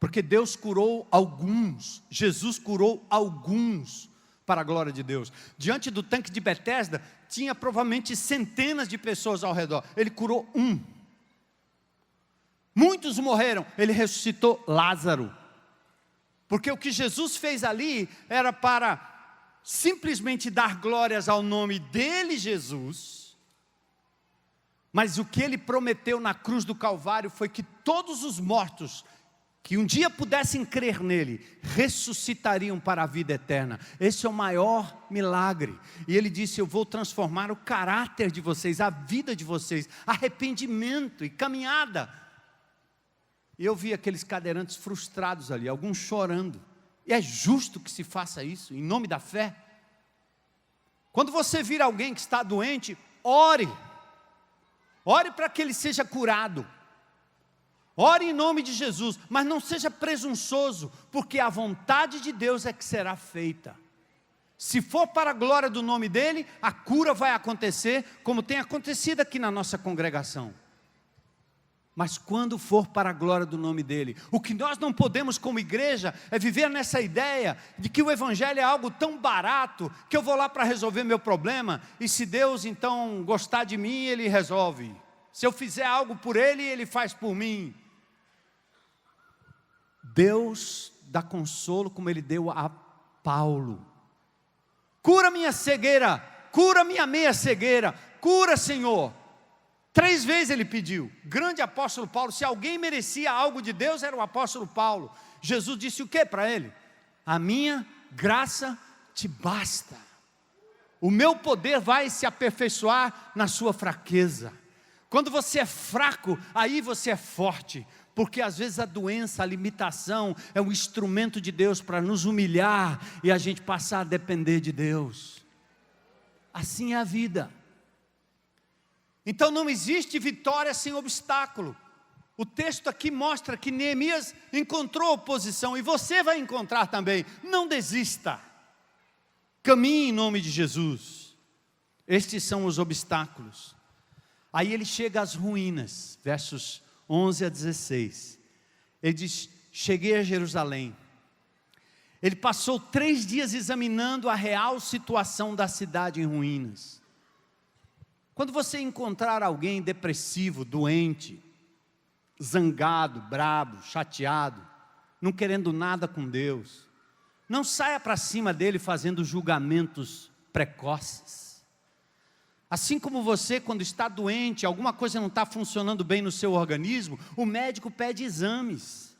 Porque Deus curou alguns, Jesus curou alguns para a glória de Deus. Diante do tanque de Betesda, tinha provavelmente centenas de pessoas ao redor. Ele curou um. Muitos morreram, ele ressuscitou Lázaro. Porque o que Jesus fez ali era para simplesmente dar glórias ao nome dele, Jesus. Mas o que ele prometeu na cruz do Calvário foi que todos os mortos que um dia pudessem crer nele, ressuscitariam para a vida eterna. Esse é o maior milagre. E ele disse, eu vou transformar o caráter de vocês, a vida de vocês, arrependimento e caminhada. E eu vi aqueles cadeirantes frustrados ali, alguns chorando. E é justo que se faça isso, em nome da fé. Quando você vir alguém que está doente, ore. Ore para que ele seja curado. Ore em nome de Jesus, mas não seja presunçoso, porque a vontade de Deus é que será feita. Se for para a glória do nome dele, a cura vai acontecer, como tem acontecido aqui na nossa congregação. mas quando for para a glória do nome dEle. O que nós não podemos como igreja é viver nessa ideia de que o evangelho é algo tão barato, que eu vou lá para resolver meu problema, e se Deus então gostar de mim, Ele resolve. Se eu fizer algo por Ele, Ele faz por mim. Deus dá consolo como Ele deu a Paulo. Cura minha cegueira, cura minha meia cegueira, cura, Senhor. 3 vezes ele pediu. Grande apóstolo Paulo, se alguém merecia algo de Deus, era o apóstolo Paulo. Jesus disse o que para ele? A minha graça te basta. O meu poder vai se aperfeiçoar na sua fraqueza. Quando você é fraco, aí você é forte. Porque às vezes a doença, a limitação é um instrumento de Deus para nos humilhar e a gente passar a depender de Deus. Assim é a vida. Então não existe vitória sem obstáculo. O texto aqui mostra que Neemias encontrou oposição e você vai encontrar também. Não desista. Caminhe em nome de Jesus. Estes são os obstáculos. Aí ele chega às ruínas, versos 11 a 16, ele diz, cheguei a Jerusalém, ele passou 3 dias examinando a real situação da cidade em ruínas. Quando você encontrar alguém depressivo, doente, zangado, brabo, chateado, não querendo nada com Deus, não saia para cima dele fazendo julgamentos precoces. Assim como você, quando está doente, alguma coisa não está funcionando bem no seu organismo, o médico pede exames,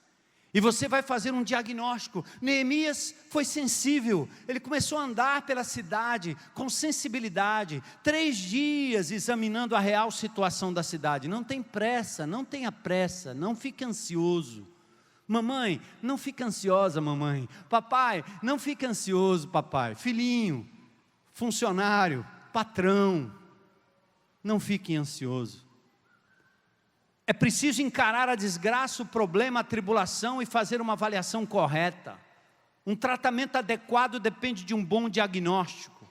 e você vai fazer um diagnóstico. Neemias foi sensível, ele começou a andar pela cidade com sensibilidade, 3 dias examinando a real situação da cidade. Não tem pressa, não tenha pressa, não fique ansioso. Mamãe, não fique ansiosa, mamãe. Papai, não fique ansioso, papai. Filhinho, funcionário, patrão, não fique ansioso. É preciso encarar a desgraça, o problema, a tribulação e fazer uma avaliação correta. Um tratamento adequado depende de um bom diagnóstico.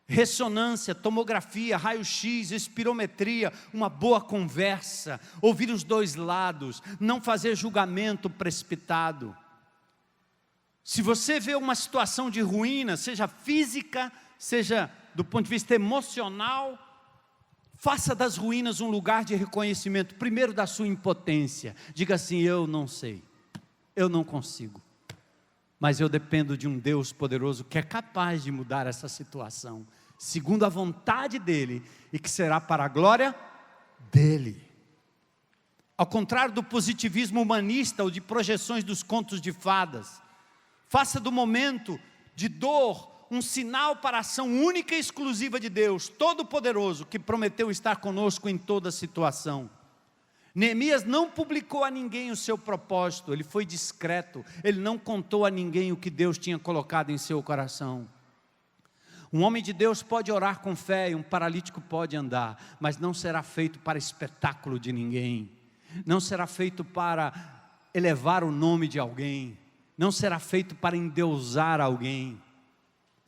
Ressonância, tomografia, raio-x, espirometria, uma boa conversa, ouvir os 2 lados, não fazer julgamento precipitado. Se você vê uma situação de ruína, seja física, seja do ponto de vista emocional, faça das ruínas um lugar de reconhecimento, primeiro da sua impotência. Diga assim, eu não sei, eu não consigo, mas eu dependo de um Deus poderoso que é capaz de mudar essa situação, segundo a vontade dEle, e que será para a glória dEle. Ao contrário do positivismo humanista ou de projeções dos contos de fadas, faça do momento de dor um sinal para a ação única e exclusiva de Deus, Todo-Poderoso, que prometeu estar conosco em toda situação. Neemias não publicou a ninguém o seu propósito, ele foi discreto, ele não contou a ninguém o que Deus tinha colocado em seu coração. Um homem de Deus pode orar com fé e um paralítico pode andar, mas não será feito para espetáculo de ninguém, não será feito para elevar o nome de alguém, não será feito para endeusar alguém.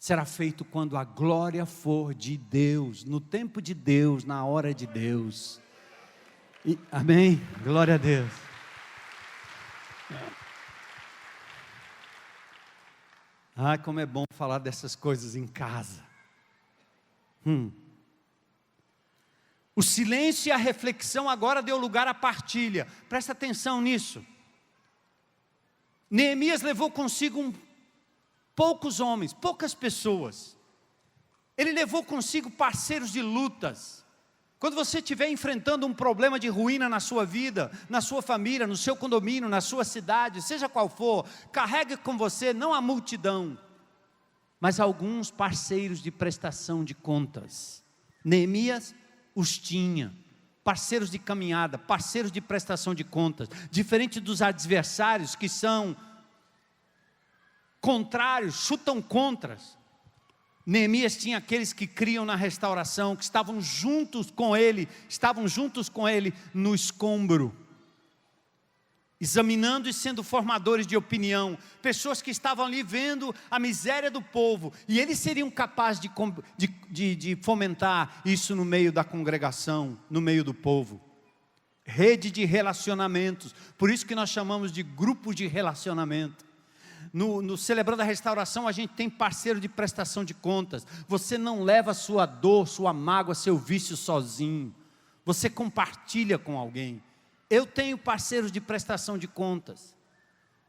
Será feito quando a glória for de Deus, no tempo de Deus, na hora de Deus. Amém? Glória a Deus. Como é bom falar dessas coisas em casa. O silêncio e a reflexão agora deu lugar à partilha. Presta atenção nisso. Neemias levou consigo poucos homens, poucas pessoas. Ele levou consigo parceiros de lutas. Quando você estiver enfrentando um problema de ruína na sua vida, na sua família, no seu condomínio, na sua cidade, seja qual for, carregue com você não a multidão, mas alguns parceiros de prestação de contas. Neemias os tinha, parceiros de caminhada, parceiros de prestação de contas, diferente dos adversários que são contrários, chutam contras. Neemias tinha aqueles que criam na restauração, que estavam juntos com ele no escombro, examinando e sendo formadores de opinião, pessoas que estavam ali vendo a miséria do povo, e eles seriam capazes de fomentar isso no meio da congregação, no meio do povo. rede de relacionamentos. Por isso que nós chamamos de grupo de relacionamento. No Celebrando a Restauração, a gente tem parceiro de prestação de contas. Você não leva sua dor, sua mágoa, seu vício sozinho. Você compartilha com alguém. Eu tenho parceiros de prestação de contas.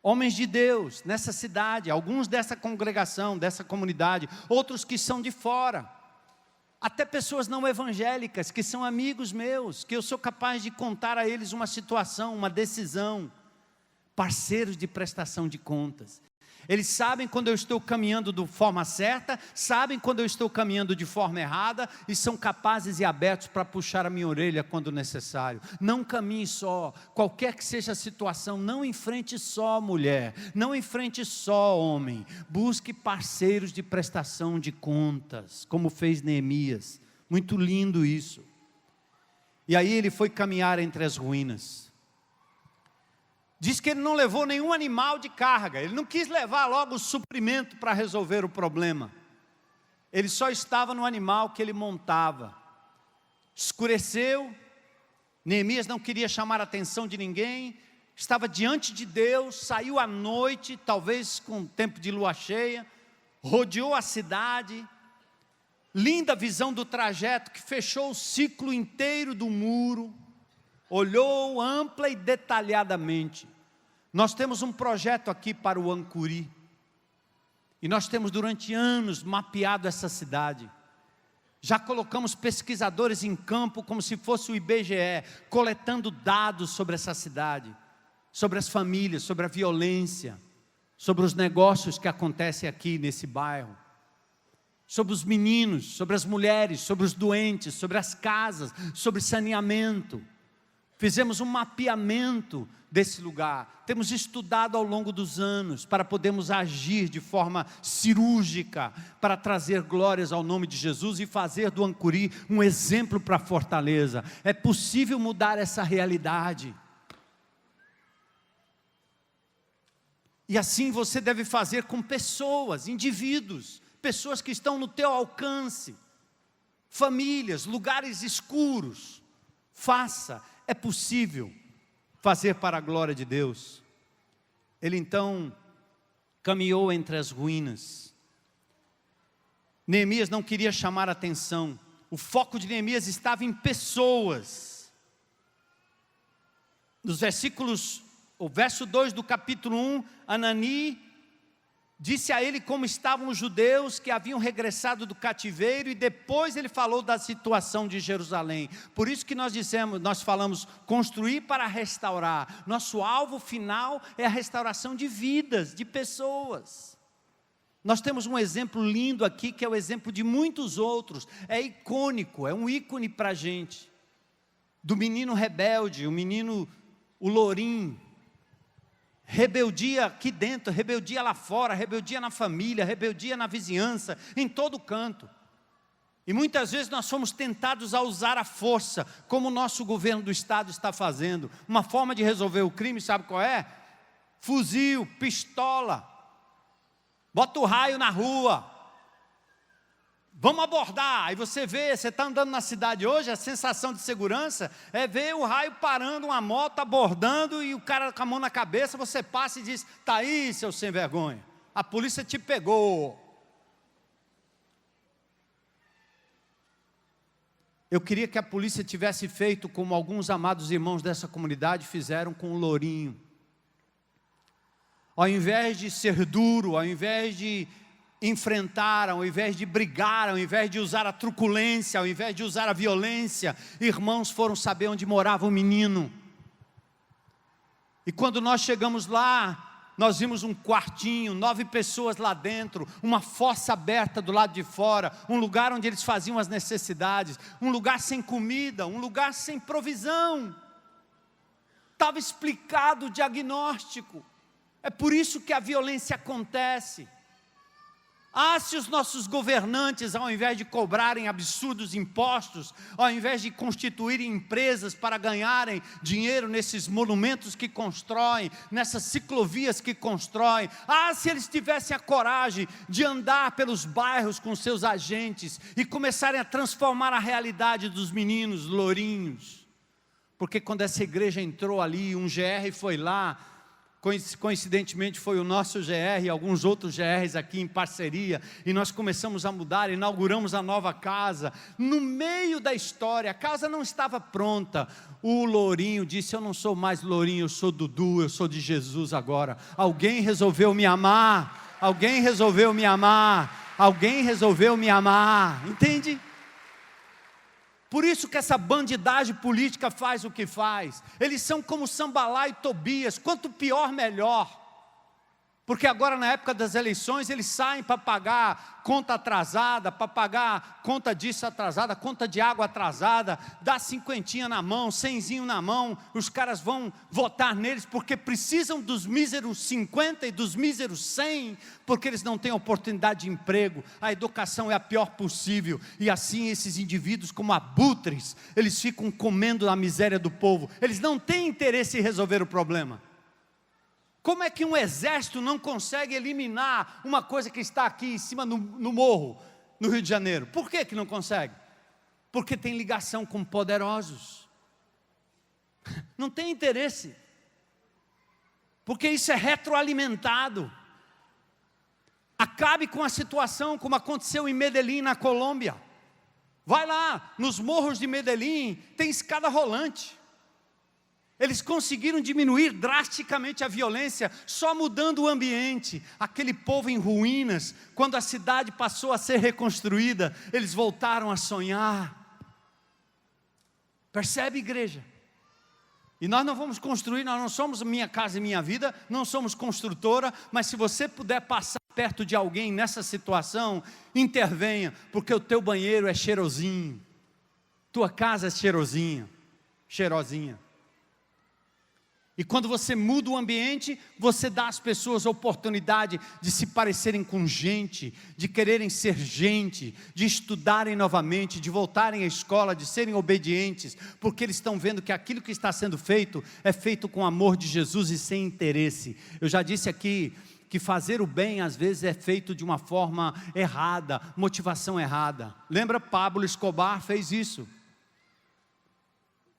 Homens de Deus, nessa cidade, alguns dessa congregação, dessa comunidade, outros que são de fora. Até pessoas não evangélicas, que são amigos meus, que eu sou capaz de contar a eles uma situação, uma decisão. Parceiros de prestação de contas. Eles sabem quando eu estou caminhando de forma certa, sabem quando eu estou caminhando de forma errada, e são capazes e abertos para puxar a minha orelha quando necessário. Não caminhe só, qualquer que seja a situação, não enfrente só mulher, não enfrente só homem, busque parceiros de prestação de contas, como fez Neemias, muito lindo isso. E aí ele foi caminhar entre as ruínas. Diz que ele não levou nenhum animal de carga, ele não quis levar logo o suprimento para resolver o problema. Ele só estava no animal que ele montava. Escureceu, Neemias não queria chamar a atenção de ninguém, estava diante de Deus, saiu à noite, talvez com tempo de lua cheia, rodeou a cidade, linda visão do trajeto que fechou o ciclo inteiro do muro, olhou ampla e detalhadamente. Nós temos um projeto aqui para o Ancuri, e nós temos durante anos mapeado essa cidade. Já colocamos pesquisadores em campo, como se fosse o IBGE, coletando dados sobre essa cidade, sobre as famílias, sobre a violência, sobre os negócios que acontecem aqui nesse bairro, sobre os meninos, sobre as mulheres, sobre os doentes, sobre as casas, sobre saneamento. Fizemos um mapeamento desse lugar, temos estudado ao longo dos anos, para podermos agir de forma cirúrgica, para trazer glórias ao nome de Jesus, e fazer do Ancuri um exemplo para Fortaleza. É possível mudar essa realidade, e assim você deve fazer com pessoas, indivíduos, pessoas que estão no teu alcance, famílias, lugares escuros. Faça. É possível fazer para a glória de Deus. Ele então caminhou entre as ruínas. Neemias não queria chamar a atenção. O foco de Neemias estava em pessoas. Nos versículos, o verso 2 do capítulo 1, Anani disse a ele como estavam os judeus que haviam regressado do cativeiro, e depois ele falou da situação de Jerusalém. Por isso que nós falamos construir para restaurar. Nosso alvo final é a restauração de vidas, de pessoas. Nós temos um exemplo lindo aqui, que é o exemplo de muitos outros. É icônico, é um ícone para a gente. Do menino rebelde, o lourinho. Rebeldia aqui dentro, rebeldia lá fora, rebeldia na família, rebeldia na vizinhança, em todo canto. E muitas vezes nós somos tentados a usar a força, como o nosso governo do estado está fazendo. Uma forma de resolver o crime, sabe qual é? Fuzil, pistola, bota o raio na rua. Vamos abordar. Aí você vê, você está andando na cidade hoje, a sensação de segurança é ver o raio parando uma moto, abordando, e o cara com a mão na cabeça, você passa e diz: está aí, seu sem vergonha, a polícia te pegou. Eu queria que a polícia tivesse feito como alguns amados irmãos dessa comunidade fizeram com o lourinho. Ao invés de ser duro, ao invés de enfrentar, ao invés de brigar, ao invés de usar a truculência, ao invés de usar a violência, irmãos foram saber onde morava o menino. E quando nós chegamos lá, nós vimos um quartinho, 9 pessoas lá dentro, uma fossa aberta do lado de fora, um lugar onde eles faziam as necessidades, um lugar sem comida, um lugar sem provisão. Estava explicado o diagnóstico. É por isso que a violência acontece. Se os nossos governantes, ao invés de cobrarem absurdos impostos, ao invés de constituírem empresas para ganharem dinheiro nesses monumentos que constroem, nessas ciclovias que constroem, se eles tivessem a coragem de andar pelos bairros com seus agentes e começarem a transformar a realidade dos meninos lourinhos, Porque quando essa igreja entrou ali, um GR foi lá, coincidentemente foi o nosso GR e alguns outros GRs aqui em parceria, e nós começamos a mudar, inauguramos a nova casa. No meio da história, a casa não estava pronta. O Lourinho disse: eu não sou mais Lourinho, eu sou Dudu, eu sou de Jesus agora. Alguém resolveu me amar, alguém resolveu me amar, alguém resolveu me amar, entende? Por isso que essa bandidagem política faz o que faz. Eles são como Sambalá e Tobias, quanto pior, melhor. Porque agora na época das eleições, eles saem para pagar conta atrasada, para pagar conta disso atrasada, conta de água atrasada, dá 50 na mão, 100 na mão, os caras vão votar neles porque precisam dos míseros 50 e dos míseros 100, porque eles não têm oportunidade de emprego, a educação é a pior possível, e assim esses indivíduos como abutres, eles ficam comendo a miséria do povo, eles não têm interesse em resolver o problema. Como é que um exército não consegue eliminar uma coisa que está aqui em cima no morro, no Rio de Janeiro? Por que não consegue? Porque tem ligação com poderosos. Não tem interesse. Porque isso é retroalimentado. Acabe com a situação como aconteceu em Medellín, na Colômbia. Vai lá, nos morros de Medellín, tem escada rolante. Eles conseguiram diminuir drasticamente a violência, só mudando o ambiente. Aquele povo em ruínas, quando a cidade passou a ser reconstruída, eles voltaram a sonhar. Percebe, igreja? E nós não vamos construir, nós não somos Minha Casa e Minha Vida, não somos construtora, mas se você puder passar perto de alguém nessa situação, intervenha, porque o teu banheiro é cheirosinho, tua casa é cheirosinha. E quando você muda o ambiente, você dá às pessoas a oportunidade de se parecerem com gente, de quererem ser gente, de estudarem novamente, de voltarem à escola, de serem obedientes, porque eles estão vendo que aquilo que está sendo feito é feito com amor de Jesus e sem interesse. Eu já disse aqui que fazer o bem às vezes é feito de uma forma errada, motivação errada. Lembra, Pablo Escobar fez isso.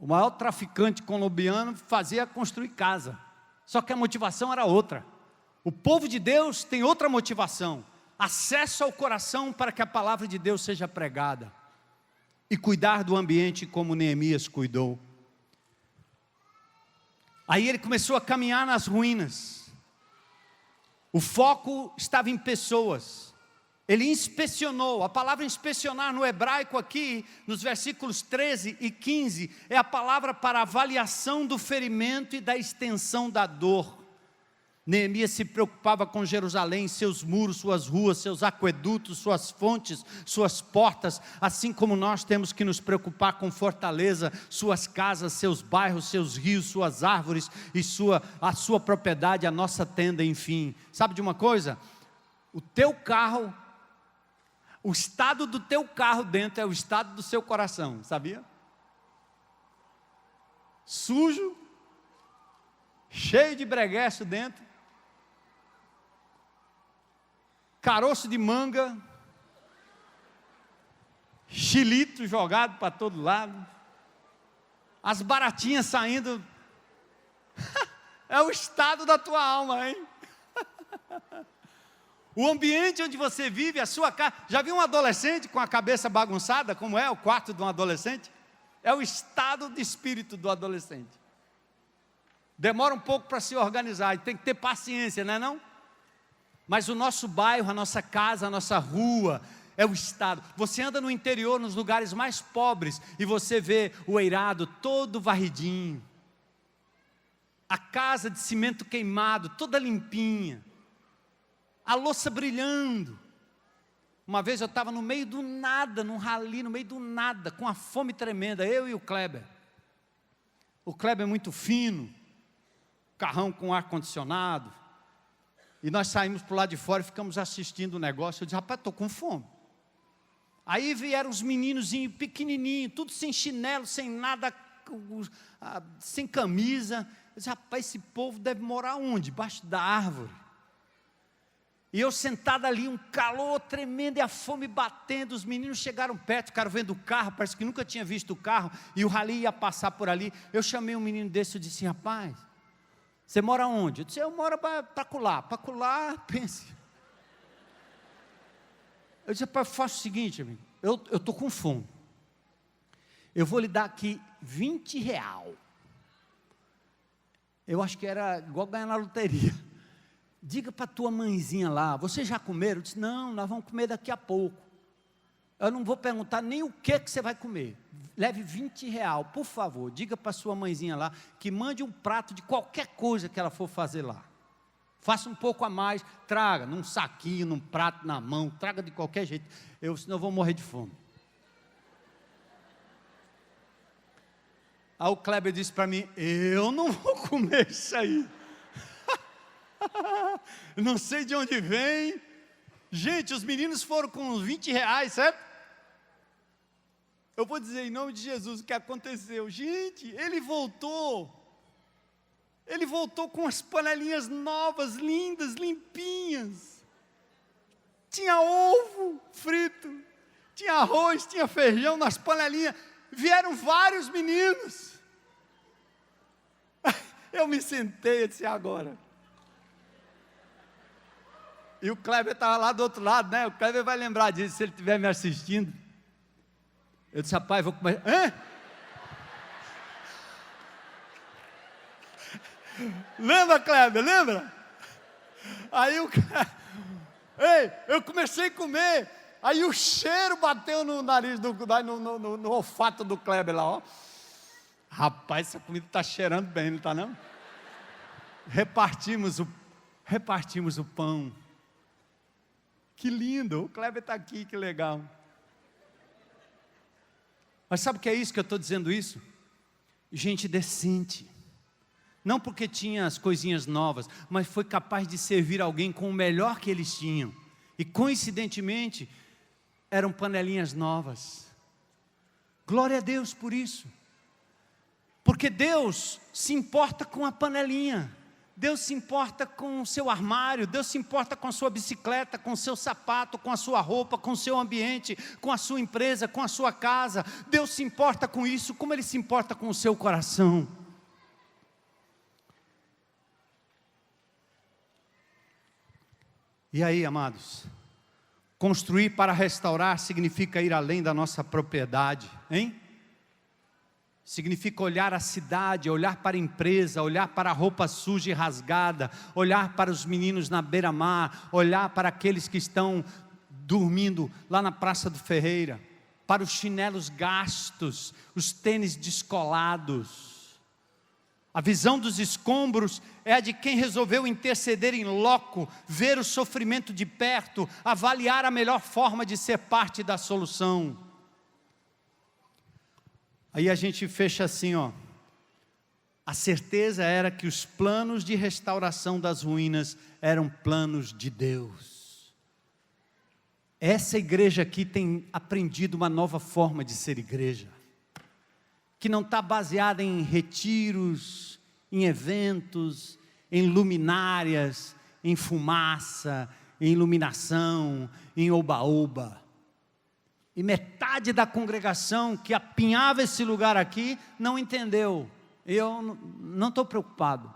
O maior traficante colombiano fazia construir casa, só que a motivação era outra. O povo de Deus tem outra motivação, acesso ao coração para que a palavra de Deus seja pregada, e cuidar do ambiente como Neemias cuidou. Aí ele começou a caminhar nas ruínas, o foco estava em pessoas. Ele inspecionou. A palavra inspecionar no hebraico aqui, nos versículos 13 e 15, é a palavra para avaliação do ferimento e da extensão da dor. Neemias se preocupava com Jerusalém, seus muros, suas ruas, seus aquedutos, suas fontes, suas portas, assim como nós temos que nos preocupar com Fortaleza, suas casas, seus bairros, seus rios, suas árvores e a sua propriedade, a nossa tenda, enfim. Sabe de uma coisa? O teu carro, o estado do teu carro dentro é o estado do seu coração, sabia? Sujo, cheio de breguesso dentro, caroço de manga, xilito jogado para todo lado, as baratinhas saindo, é o estado da tua alma, hein? O ambiente onde você vive, a sua casa. Já viu um adolescente com a cabeça bagunçada, como é o quarto de um adolescente? É o estado de espírito do adolescente. Demora um pouco para se organizar, e tem que ter paciência, não é não? Mas o nosso bairro, a nossa casa, a nossa rua, é o estado. Você anda no interior, nos lugares mais pobres, e você vê o eirado todo varridinho, a casa de cimento queimado, toda limpinha, a louça brilhando. Uma vez eu estava no meio do nada, num rali, no meio do nada, com uma fome tremenda, eu e o Kleber. O Kleber é muito fino, carrão com ar-condicionado, e nós saímos para o lado de fora e ficamos assistindo o negócio. Eu disse: rapaz, estou com fome. Aí vieram os meninozinhos pequenininhos, tudo sem chinelo, sem nada, sem camisa. Eu disse: rapaz, esse povo deve morar onde? Debaixo da árvore. E eu sentado ali, um calor tremendo e a fome batendo. Os meninos chegaram perto, ficaram vendo o carro, parece que nunca tinha visto o carro. E o rally ia passar por ali. Eu chamei um menino desse e disse: rapaz, você mora onde? Eu disse: eu moro para Pacular. Pacular, pense. Eu disse: rapaz, faça o seguinte, amigo, eu estou com fome. Eu vou lhe dar aqui R$20. Eu acho que era igual ganhar na loteria. Diga para a tua mãezinha lá, vocês já comeram? Eu disse: não, nós vamos comer daqui a pouco. Eu não vou perguntar nem o que você vai comer. Leve R$20, por favor. Diga para a sua mãezinha lá, que mande um prato de qualquer coisa que ela for fazer lá. Faça um pouco a mais, traga num saquinho, num prato na mão, traga de qualquer jeito. Senão eu vou morrer de fome. Aí o Kleber disse para mim: eu não vou comer isso aí. Não sei de onde vem. Gente, os meninos foram com uns R$20, certo? Eu vou dizer em nome de Jesus o que aconteceu. Gente, ele voltou com as panelinhas novas, lindas, limpinhas. Tinha ovo frito, tinha arroz, tinha feijão nas panelinhas. Vieram vários meninos. Eu me sentei e disse: agora. E o Kleber estava lá do outro lado, né? O Kleber vai lembrar disso se ele estiver me assistindo. Eu disse: rapaz, vou comer. Hã? Lembra, Kleber? Lembra? Aí eu comecei a comer. Aí o cheiro bateu no nariz, no olfato do Kleber lá, ó. Rapaz, essa comida está cheirando bem, não está não? Repartimos o pão. Que lindo, o Kleber está aqui, que legal. Mas sabe o que é isso que eu estou dizendo isso? Gente decente. Não porque tinha as coisinhas novas, mas foi capaz de servir alguém com o melhor que eles tinham. E coincidentemente, eram panelinhas novas. Glória a Deus por isso. Porque Deus se importa com a panelinha. Deus se importa com o seu armário, Deus se importa com a sua bicicleta, com o seu sapato, com a sua roupa, com o seu ambiente, com a sua empresa, com a sua casa. Deus se importa com isso, como Ele se importa com o seu coração. E aí, amados, construir para restaurar significa ir além da nossa propriedade, hein? Significa olhar a cidade, olhar para a empresa, olhar para a roupa suja e rasgada, olhar para os meninos na beira-mar, olhar para aqueles que estão dormindo lá na Praça do Ferreira, para os chinelos gastos, os tênis descolados. A visão dos escombros é a de quem resolveu interceder em loco, ver o sofrimento de perto, avaliar a melhor forma de ser parte da solução. Aí a gente fecha assim, ó. A certeza era que os planos de restauração das ruínas eram planos de Deus. Essa igreja aqui tem aprendido uma nova forma de ser igreja, que não está baseada em retiros, em eventos, em luminárias, em fumaça, em iluminação, em oba-oba. E metade da congregação que apinhava esse lugar aqui não entendeu. Eu não estou preocupado,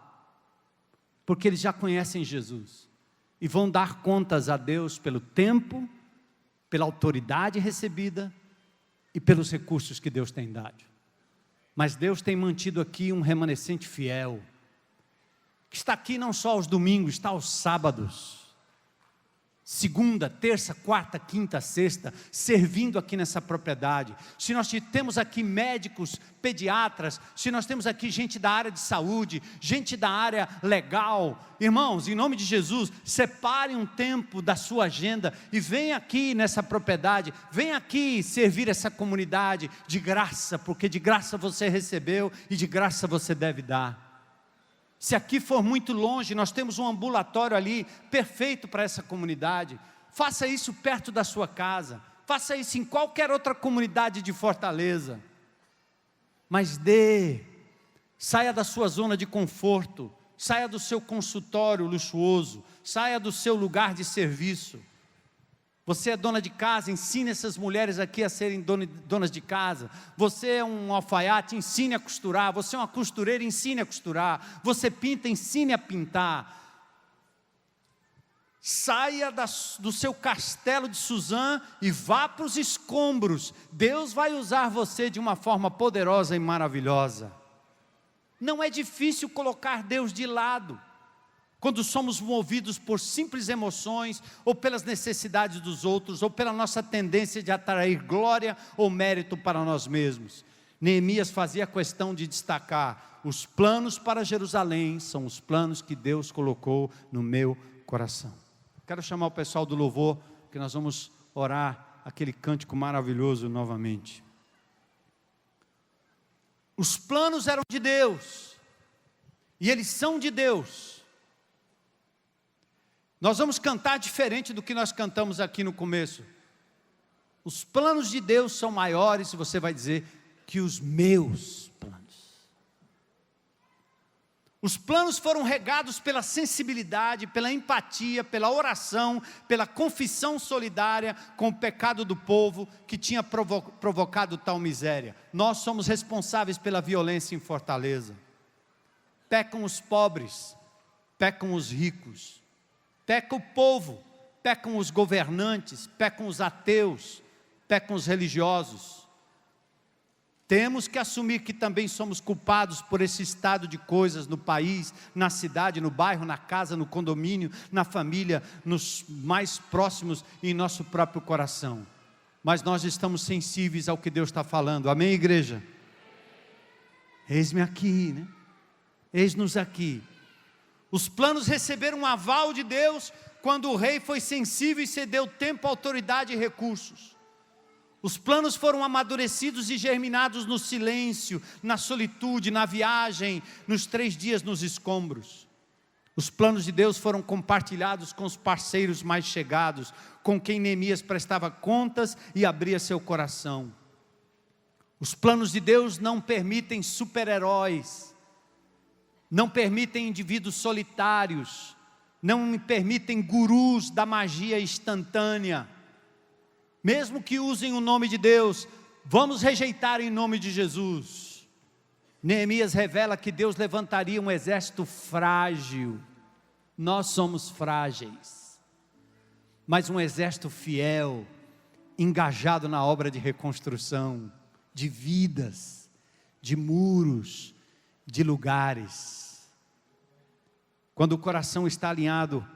porque eles já conhecem Jesus e vão dar contas a Deus pelo tempo, pela autoridade recebida e pelos recursos que Deus tem dado. Mas Deus tem mantido aqui um remanescente fiel, que está aqui não só aos domingos, está aos sábados, segunda, terça, quarta, quinta, sexta, servindo aqui nessa propriedade. Se nós temos aqui médicos, pediatras, se nós temos aqui gente da área de saúde, gente da área legal, irmãos, em nome de Jesus, separe um tempo da sua agenda e venha aqui nessa propriedade, venha aqui servir essa comunidade de graça, porque de graça você recebeu e de graça você deve dar. Se aqui for muito longe, nós temos um ambulatório ali, perfeito para essa comunidade. Faça isso perto da sua casa, faça isso em qualquer outra comunidade de Fortaleza. Mas saia da sua zona de conforto, saia do seu consultório luxuoso, saia do seu lugar de serviço. Você é dona de casa, ensine essas mulheres aqui a serem donas de casa. Você é um alfaiate, ensine a costurar. Você é uma costureira, ensine a costurar. Você pinta, ensine a pintar. Saia do seu castelo de Suzã e vá para os escombros. Deus vai usar você de uma forma poderosa e maravilhosa. Não é difícil colocar Deus de lado, quando somos movidos por simples emoções, ou pelas necessidades dos outros, ou pela nossa tendência de atrair glória ou mérito para nós mesmos. Neemias fazia questão de destacar: os planos para Jerusalém são os planos que Deus colocou no meu coração. Quero chamar o pessoal do louvor, que nós vamos orar aquele cântico maravilhoso novamente. Os planos eram de Deus, e eles são de Deus. Nós vamos cantar diferente do que nós cantamos aqui no começo. Os planos de Deus são maiores, e você vai dizer, que os meus planos. Os planos foram regados pela sensibilidade, pela empatia, pela oração, pela confissão solidária com o pecado do povo que tinha provocado tal miséria. Nós somos responsáveis pela violência em Fortaleza. Pecam os pobres, pecam os ricos, peca o povo, pecam os governantes, pecam os ateus, pecam os religiosos. Temos que assumir que também somos culpados por esse estado de coisas no país, na cidade, no bairro, na casa, no condomínio, na família, nos mais próximos e em nosso próprio coração. Mas nós estamos sensíveis ao que Deus está falando. Amém, igreja? Eis-me aqui, né? Eis-nos aqui. Os planos receberam um aval de Deus quando o rei foi sensível e cedeu tempo, autoridade e recursos. Os planos foram amadurecidos e germinados no silêncio, na solitude, na viagem, nos 3 dias nos escombros. Os planos de Deus foram compartilhados com os parceiros mais chegados, com quem Neemias prestava contas e abria seu coração. Os planos de Deus não permitem super-heróis, não permitem indivíduos solitários, não permitem gurus da magia instantânea. Mesmo que usem o nome de Deus, vamos rejeitar em nome de Jesus. Neemias revela que Deus levantaria um exército frágil. Nós somos frágeis, mas um exército fiel, engajado na obra de reconstrução, de vidas, de muros, de lugares. Quando o coração está alinhado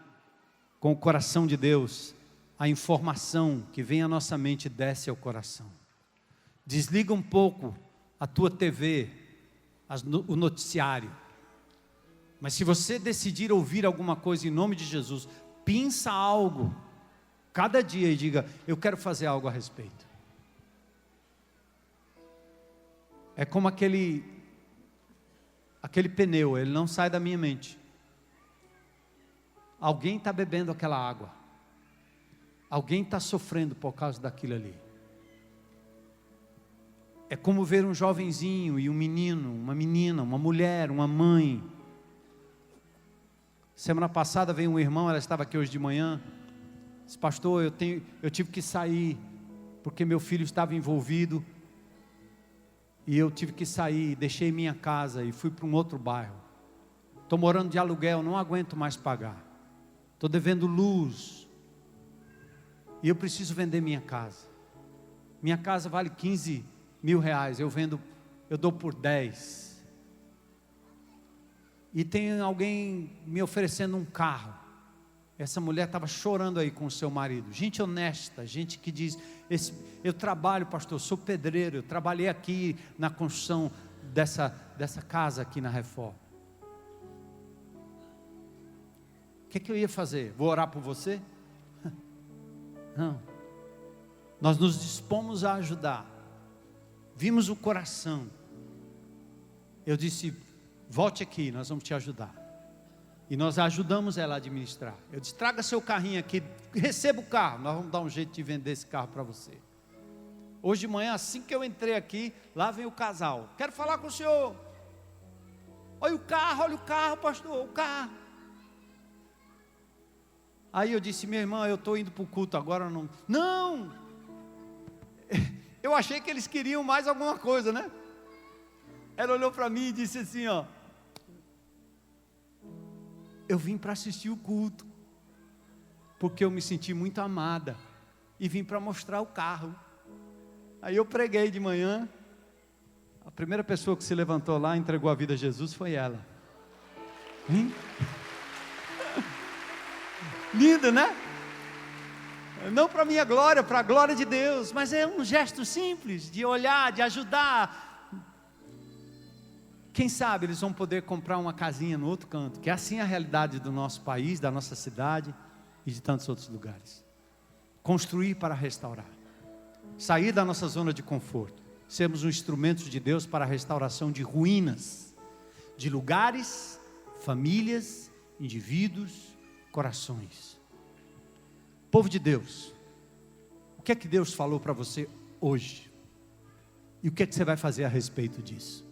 com o coração de Deus, a informação que vem à nossa mente desce ao coração. Desliga um pouco a tua TV, o noticiário. Mas se você decidir ouvir alguma coisa em nome de Jesus, pensa algo, cada dia, e diga: eu quero fazer algo a respeito. É como aquele pneu, ele não sai da minha mente. Alguém está bebendo aquela água. Alguém está sofrendo por causa daquilo ali. É como ver um jovenzinho e um menino, uma menina, uma mulher, uma mãe. Semana passada veio um irmão, ela estava aqui hoje de manhã. Disse: pastor, eu tive que sair, porque meu filho estava envolvido. E eu tive que sair, deixei minha casa e fui para um outro bairro. Estou morando de aluguel, não aguento mais pagar. Estou devendo luz. E eu preciso vender minha casa. Minha casa vale 15 mil reais. Eu dou por 10. E tem alguém me oferecendo um carro. Essa mulher estava chorando aí com o seu marido. Gente honesta, gente que diz: eu trabalho, pastor, sou pedreiro, eu trabalhei aqui na construção dessa casa aqui na Reforma. O que eu ia fazer? Vou orar por você? Não. Nós nos dispomos a ajudar. Vimos o coração. Eu disse: volte aqui, nós vamos te ajudar. E nós ajudamos ela a administrar. Eu disse: traga seu carrinho aqui, receba o carro, nós vamos dar um jeito de vender esse carro para você. Hoje de manhã, assim que eu entrei aqui, lá vem o casal: quero falar com o senhor. olha o carro, pastor, o carro. Aí eu disse, minha irmã, eu estou indo para o culto agora, não. Não! Eu achei que eles queriam mais alguma coisa, né? Ela olhou para mim e disse assim, ó, eu vim para assistir o culto, porque eu me senti muito amada, e vim para mostrar o carro. Aí eu preguei de manhã, a primeira pessoa que se levantou lá, entregou a vida a Jesus, foi ela. Lindo, né? Não para minha glória, para a glória de Deus, mas é um gesto simples, de olhar, de ajudar. Quem sabe eles vão poder comprar uma casinha no outro canto, que é assim a realidade do nosso país, da nossa cidade e de tantos outros lugares. Construir para restaurar, sair da nossa zona de conforto, sermos um instrumento de Deus para a restauração de ruínas, de lugares, famílias, indivíduos, corações. Povo de Deus, o que é que Deus falou para você hoje? E o que é que você vai fazer a respeito disso?